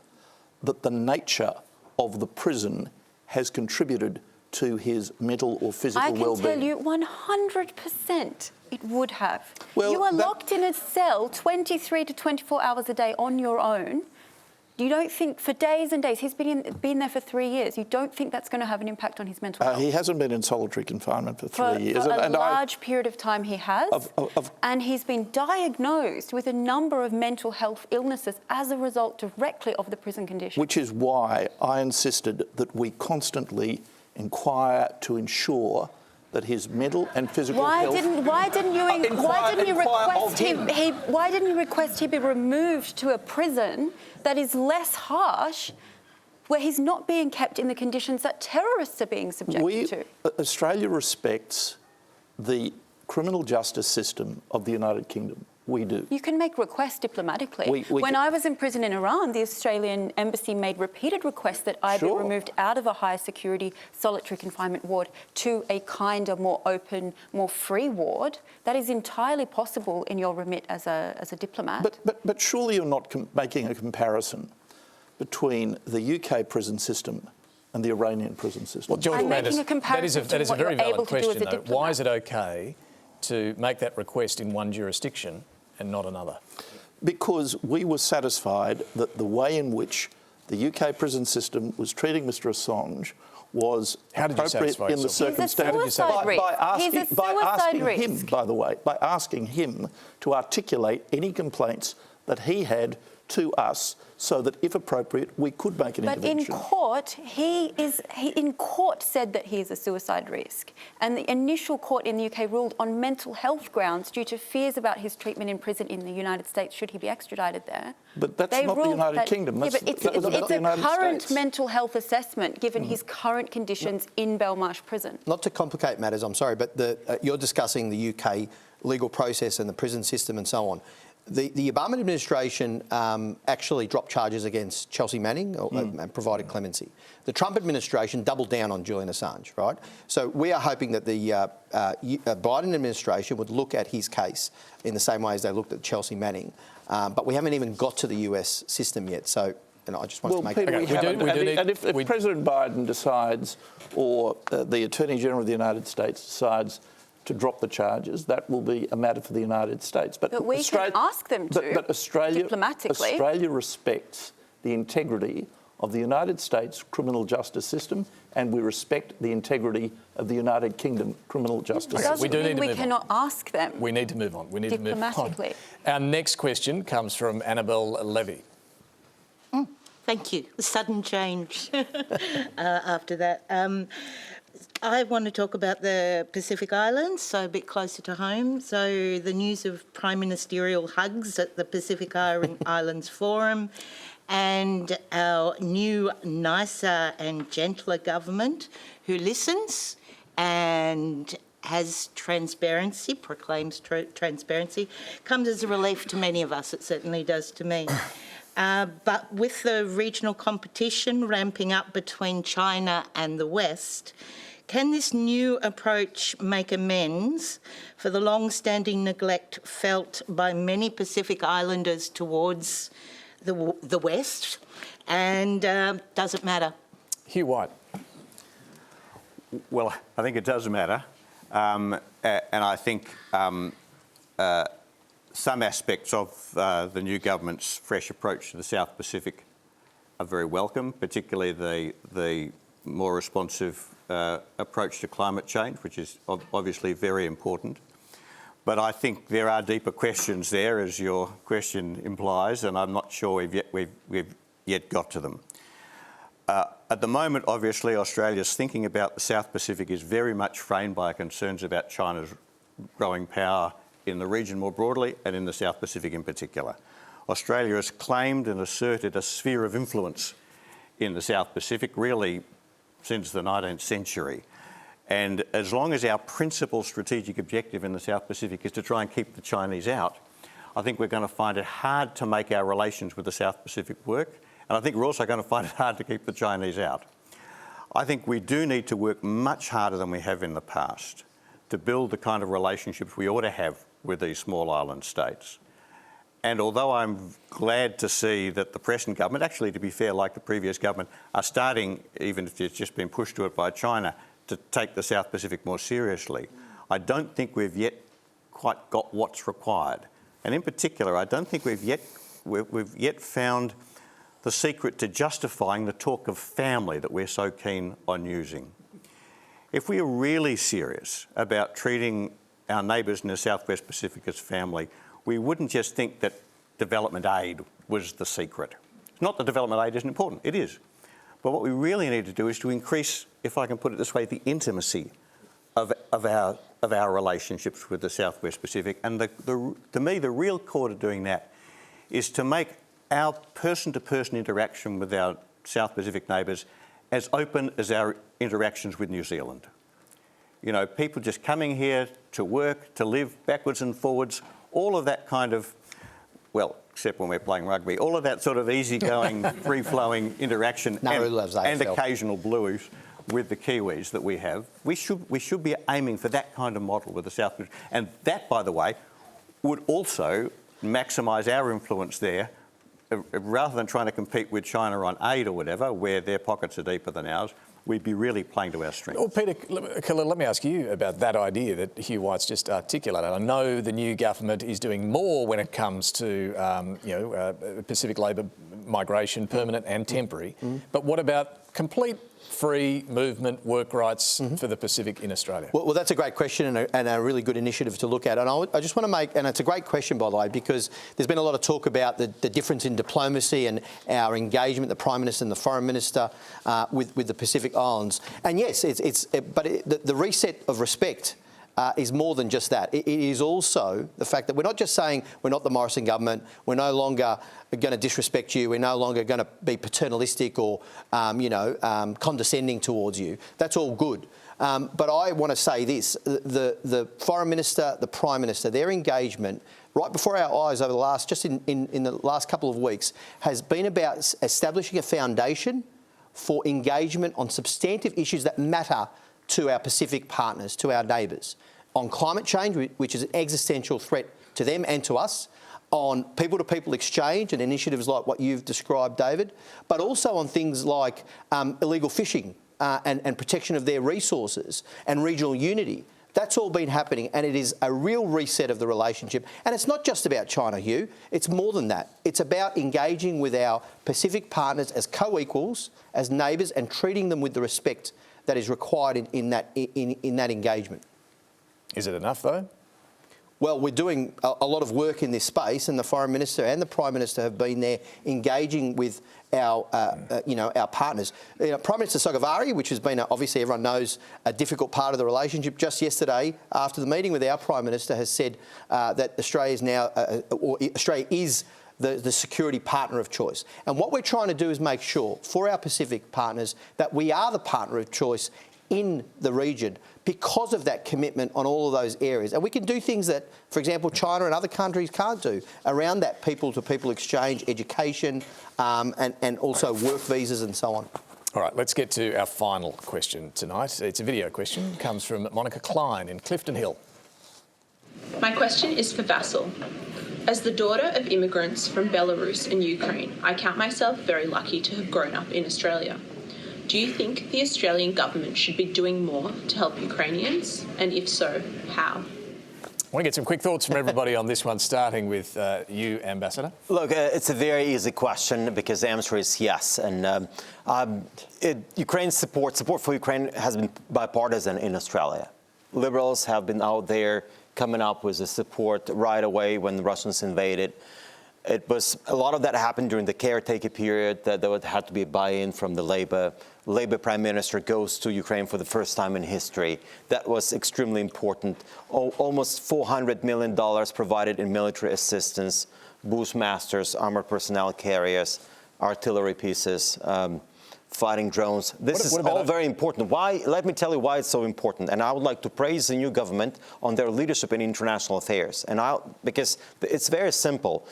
that the nature of the prison has contributed to his mental or physical well-being. I can tell you 100% it would have. Well, you are locked in a cell 23 to 24 hours a day on your own. You don't think, for days and days, he's been there for 3 years, you don't think that's going to have an impact on his mental health? He hasn't been in solitary confinement for 3 years. For a large period of time he has, and he's been diagnosed with a number of mental health illnesses as a result directly of the prison conditions. Which is why I insisted that we constantly inquire to ensure that his mental and physical health... Why didn't you request he be removed to a prison that is less harsh, where he's not being kept in the conditions that terrorists are being subjected to? Australia respects the criminal justice system of the United Kingdom. We do. You can make requests diplomatically. When I was in prison in Iran, the Australian embassy made repeated requests that I be removed out of a higher security solitary confinement ward to a kinder, more open, more free ward. That is entirely possible in your remit as a diplomat. But surely you're not making a comparison between the UK prison system and the Iranian prison system. Well, George Brandis, that is a very valid question, though. Diplomat. Why is it okay to make that request in one jurisdiction and not another? Because we were satisfied that the way in which the UK prison system was treating Mr Assange was appropriate in the circumstances. By asking him, by the way, by asking him to articulate any complaints that he had to us, so that if appropriate, we could make an intervention. But in court, he in court said that he is a suicide risk, and the initial court in the UK ruled on mental health grounds due to fears about his treatment in prison in the United States should he be extradited there. But that's not the United Kingdom. It's a current mental health assessment given his current conditions in Belmarsh prison. Not to complicate matters, I'm sorry, but you're discussing the UK legal process and the prison system and so on. The Obama administration actually dropped charges against Chelsea Manning and provided clemency. The Trump administration doubled down on Julian Assange, right? So we are hoping that the Biden administration would look at his case in the same way as they looked at Chelsea Manning. But we haven't even got to the US system yet. So I just want to make Peter, and if President Biden decides, or the Attorney General of the United States decides to drop the charges, that will be a matter for the United States. But we can ask them to, but diplomatically. Australia respects the integrity of the United States criminal justice system, and we respect the integrity of the United Kingdom criminal justice system. We do need to move on. We cannot ask them. We need to move on. We need to move on. Diplomatically. Our next question comes from Annabelle Levy. Thank you. Sudden change after that. I want to talk about the Pacific Islands, so a bit closer to home. So the news of prime ministerial hugs at the Pacific Islands Forum, and our new, nicer and gentler government who listens and has transparency, proclaims transparency, comes as a relief to many of us. It certainly does to me. But with the regional competition ramping up between China and the West, can this new approach make amends for the long-standing neglect felt by many Pacific Islanders towards the West? And does it matter? Hugh White. Well, I think it does matter. And I think some aspects of the new government's fresh approach to the South Pacific are very welcome, particularly the more responsive approach to climate change, which is obviously very important. But I think there are deeper questions there, as your question implies, and I'm not sure we've yet got to them. At the moment, obviously, Australia's thinking about the South Pacific is very much framed by concerns about China's growing power in the region more broadly and in the South Pacific in particular. Australia has claimed and asserted a sphere of influence in the South Pacific, really since the 19th century. And as long as our principal strategic objective in the South Pacific is to try and keep the Chinese out, I think we're going to find it hard to make our relations with the South Pacific work. And I think we're also going to find it hard to keep the Chinese out. I think we do need to work much harder than we have in the past to build the kind of relationships we ought to have with these small island states. And although I'm glad to see that the present government, actually to be fair, like the previous government, are starting, even if it's just been pushed to it by China, to take the South Pacific more seriously, I don't think we've yet quite got what's required. And in particular, I don't think we've yet found the secret to justifying the talk of family that we're so keen on using. If we are really serious about treating our neighbours in the Southwest Pacific as family, we wouldn't just think that development aid was the secret. It's not that development aid isn't important, it is. But what we really need to do is to increase, if I can put it this way, the intimacy of our relationships with the Southwest Pacific. And to me, the real core to doing that is to make our person-to-person interaction with our South Pacific neighbours as open as our interactions with New Zealand. You know, people just coming here to work, to live backwards and forwards, all of that kind of, well, except when we're playing rugby, all of that sort of easygoing, free-flowing interaction and occasional blues with the Kiwis that we have. We should be aiming for that kind of model with the South Pacific. And that, by the way, would also maximise our influence there, rather than trying to compete with China on aid or whatever, where their pockets are deeper than ours. we'd be really playing to our strengths. Well, Peter, Khalil, let me ask you about that idea that Hugh White's just articulated. I know the new government is doing more when it comes to, Pacific labour migration, permanent and temporary. But what about complete free movement, work rights for the Pacific in Australia? Well, that's a great question and a really good initiative to look at. And I just want to make, and it's a great question, by the way, because there's been a lot of talk about the difference in diplomacy and our engagement, the Prime Minister and the Foreign Minister, with the Pacific Islands. And yes, the reset of respect is more than just that. It is also the fact that we're not just saying we're not the Morrison government, we're no longer going to disrespect you, we're no longer going to be paternalistic or, condescending towards you. That's all good. But I want to say this, the Foreign Minister, the Prime Minister, their engagement right before our eyes over the last, just in the last couple of weeks, has been about establishing a foundation for engagement on substantive issues that matter to our Pacific partners, to our neighbours, on climate change, which is an existential threat to them and to us, on people-to-people exchange and initiatives like what you've described, David, but also on things like illegal fishing and protection of their resources and regional unity. That's all been happening, and it is a real reset of the relationship. And it's not just about China, Hugh. It's more than that. It's about engaging with our Pacific partners as co-equals, as neighbours, and treating them with the respect that is required in that engagement. Is it enough, though? Well, we're doing a lot of work in this space, and the Foreign Minister and the Prime Minister have been there engaging with our partners. Prime Minister Sogavare, which has been, obviously everyone knows, a difficult part of the relationship, just yesterday, after the meeting with our Prime Minister, has said that Australia is the security partner of choice. And what we're trying to do is make sure, for our Pacific partners, that we are the partner of choice in the region because of that commitment on all of those areas. And we can do things that, for example, China and other countries can't do around that people-to-people exchange, education, and also work visas and so on. All right, let's get to our final question tonight. It's a video question. It comes from Monica Klein in Clifton Hill. My question is for Vasyl. As the daughter of immigrants from Belarus and Ukraine, I count myself very lucky to have grown up in Australia. Do you think the Australian government should be doing more to help Ukrainians? And if so, how? I want to get some quick thoughts from everybody on this one, starting with you, Ambassador. Look, it's a very easy question because the answer is yes. And Ukraine's support for Ukraine has been bipartisan in Australia. Liberals have been out there coming up with the support right away when the Russians invaded. It was a lot of that happened during the caretaker period. That there would have to be a buy-in from the Labour Prime Minister goes to Ukraine for the first time in history. That was extremely important. Almost $400 million provided in military assistance, Bushmasters, armored personnel carriers, artillery pieces, fighting drones. This is all very important. Why? Let me tell you why it's so important. And I would like to praise the new government on their leadership in international affairs. Because it's very simple.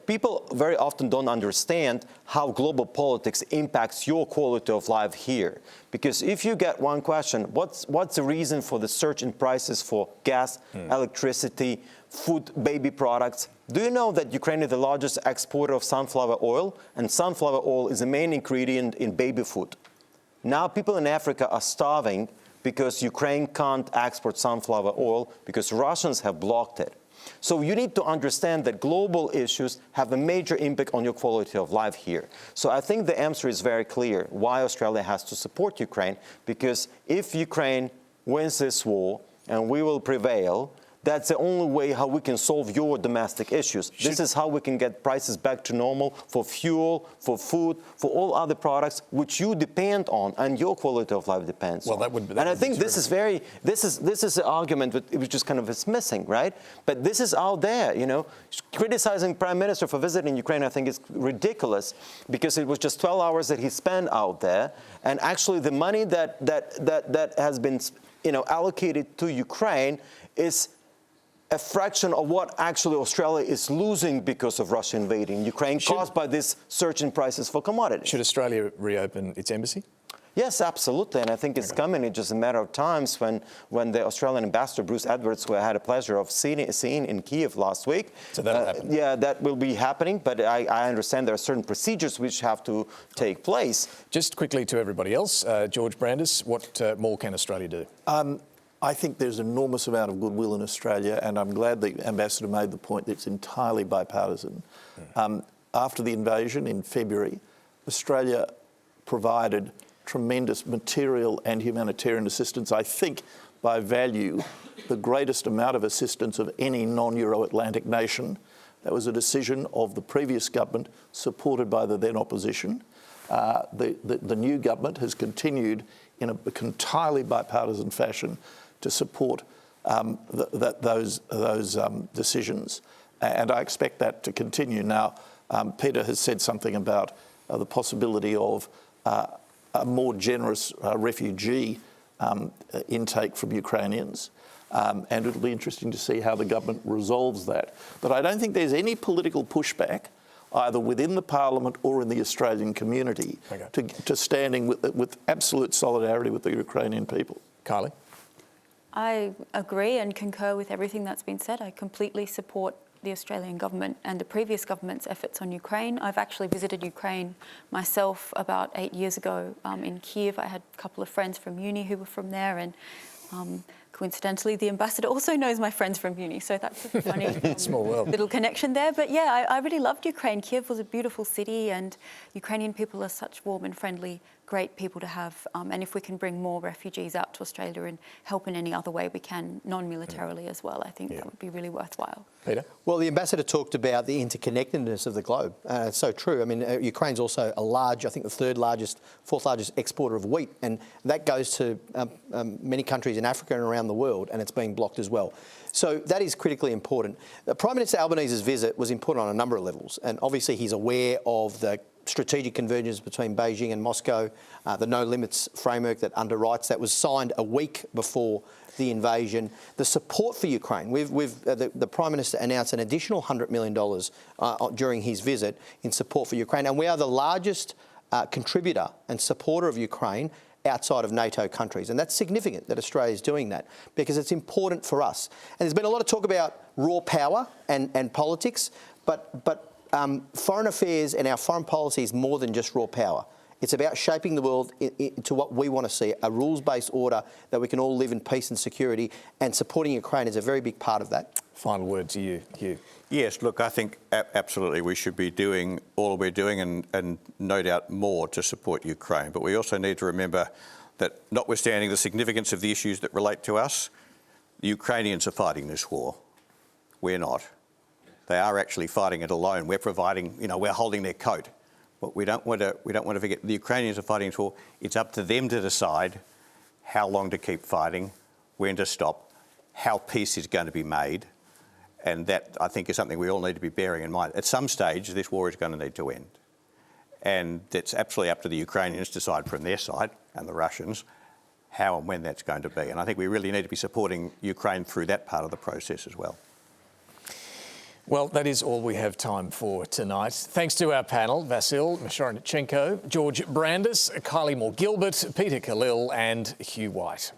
People very often don't understand how global politics impacts your quality of life here. Because if you get one question, what's the reason for the surge in prices for gas, electricity, food, baby products? Do you know that Ukraine is the largest exporter of sunflower oil? And sunflower oil is the main ingredient in baby food. Now people in Africa are starving because Ukraine can't export sunflower oil because Russians have blocked it. So you need to understand that global issues have a major impact on your quality of life here. So I think the answer is very clear why Australia has to support Ukraine, because if Ukraine wins this war and we will prevail, that's the only way how we can solve your domestic issues. This is how we can get prices back to normal for fuel, for food, for all other products which you depend on and your quality of life depends on. And I think this is the argument which is kind of is missing, right? But this is out there, criticizing Prime Minister for visiting Ukraine, I think is ridiculous because it was just 12 hours that he spent out there, and actually the money that has been allocated to Ukraine is a fraction of what actually Australia is losing because of Russia invading Ukraine, caused by this surge in prices for commodities. Should Australia reopen its embassy? Yes, absolutely, and I think it's coming. It's just a matter of times when the Australian ambassador, Bruce Edwards, who I had a pleasure of seeing in Kiev last week. So that'll happen. Yeah, that will be happening, but I understand there are certain procedures which have to take place. Just quickly to everybody else, George Brandis, what more can Australia do? I think there's an enormous amount of goodwill in Australia, and I'm glad the ambassador made the point that it's entirely bipartisan. After the invasion in February, Australia provided tremendous material and humanitarian assistance. I think by value, the greatest amount of assistance of any non-Euro-Atlantic nation. That was a decision of the previous government, supported by the then opposition. The new government has continued in an entirely bipartisan fashion to support those decisions, and I expect that to continue. Now, Peter has said something about the possibility of a more generous refugee intake from Ukrainians, and it'll be interesting to see how the government resolves that. But I don't think there's any political pushback, either within the Parliament or in the Australian community, to standing with absolute solidarity with the Ukrainian people. Kylie? I agree and concur with everything that's been said. I completely support the Australian government and the previous government's efforts on Ukraine. I've actually visited Ukraine myself about 8 years ago in Kiev. I had a couple of friends from uni who were from there, and coincidentally, the ambassador also knows my friends from uni, so that's a funny small world. Little connection there. But yeah, I really loved Ukraine. Kiev was a beautiful city, and Ukrainian people are such warm and friendly, great people to have. And if we can bring more refugees out to Australia and help in any other way we can, non-militarily as well, I think that would be really worthwhile. Peter? Well, the ambassador talked about the interconnectedness of the globe. It's so true. I mean, Ukraine's also a large, I think the fourth largest exporter of wheat, and that goes to many countries in Africa and around the world, and it's being blocked as well. So that is critically important. Prime Minister Albanese's visit was important on a number of levels, and obviously he's aware of the strategic convergence between Beijing and Moscow, the no limits framework that underwrites that was signed a week before the invasion, the support for Ukraine. The Prime Minister announced an additional $100 million during his visit in support for Ukraine, and we are the largest contributor and supporter of Ukraine outside of NATO countries. And that's significant that Australia is doing that, because it's important for us. And there's been a lot of talk about raw power and politics, but foreign affairs and our foreign policy is more than just raw power. It's about shaping the world to what we want to see, a rules-based order that we can all live in peace and security, and supporting Ukraine is a very big part of that. Final word to you, Hugh. Yes, look, I think absolutely we should be doing all we're doing and no doubt more to support Ukraine. But we also need to remember that notwithstanding the significance of the issues that relate to us, the Ukrainians are fighting this war. We're not. They are actually fighting it alone. We're providing, we're holding their coat. But we don't want to forget the Ukrainians are fighting this war. It's up to them to decide how long to keep fighting, when to stop, how peace is going to be made. And that, I think, is something we all need to be bearing in mind. At some stage, this war is going to need to end. And it's absolutely up to the Ukrainians to decide from their side, and the Russians, how and when that's going to be. And I think we really need to be supporting Ukraine through that part of the process as well. Well, that is all we have time for tonight. Thanks to our panel, Vasyl, Myroshnychenko, George Brandis, Kylie Moore-Gilbert, Peter Khalil and Hugh White.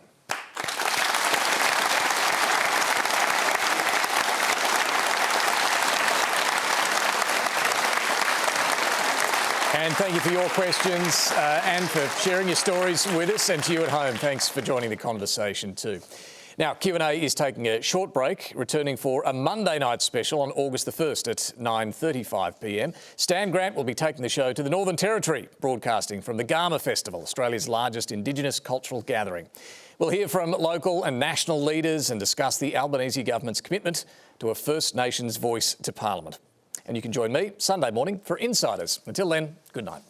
And thank you for your questions and for sharing your stories with us, and to you at home, thanks for joining the conversation too. Now, Q&A is taking a short break, returning for a Monday night special on August the 1st at 9:35 p.m. Stan Grant will be taking the show to the Northern Territory, broadcasting from the Garma Festival, Australia's largest Indigenous cultural gathering. We'll hear from local and national leaders and discuss the Albanese government's commitment to a First Nations voice to Parliament. And you can join me Sunday morning for Insiders. Until then, good night.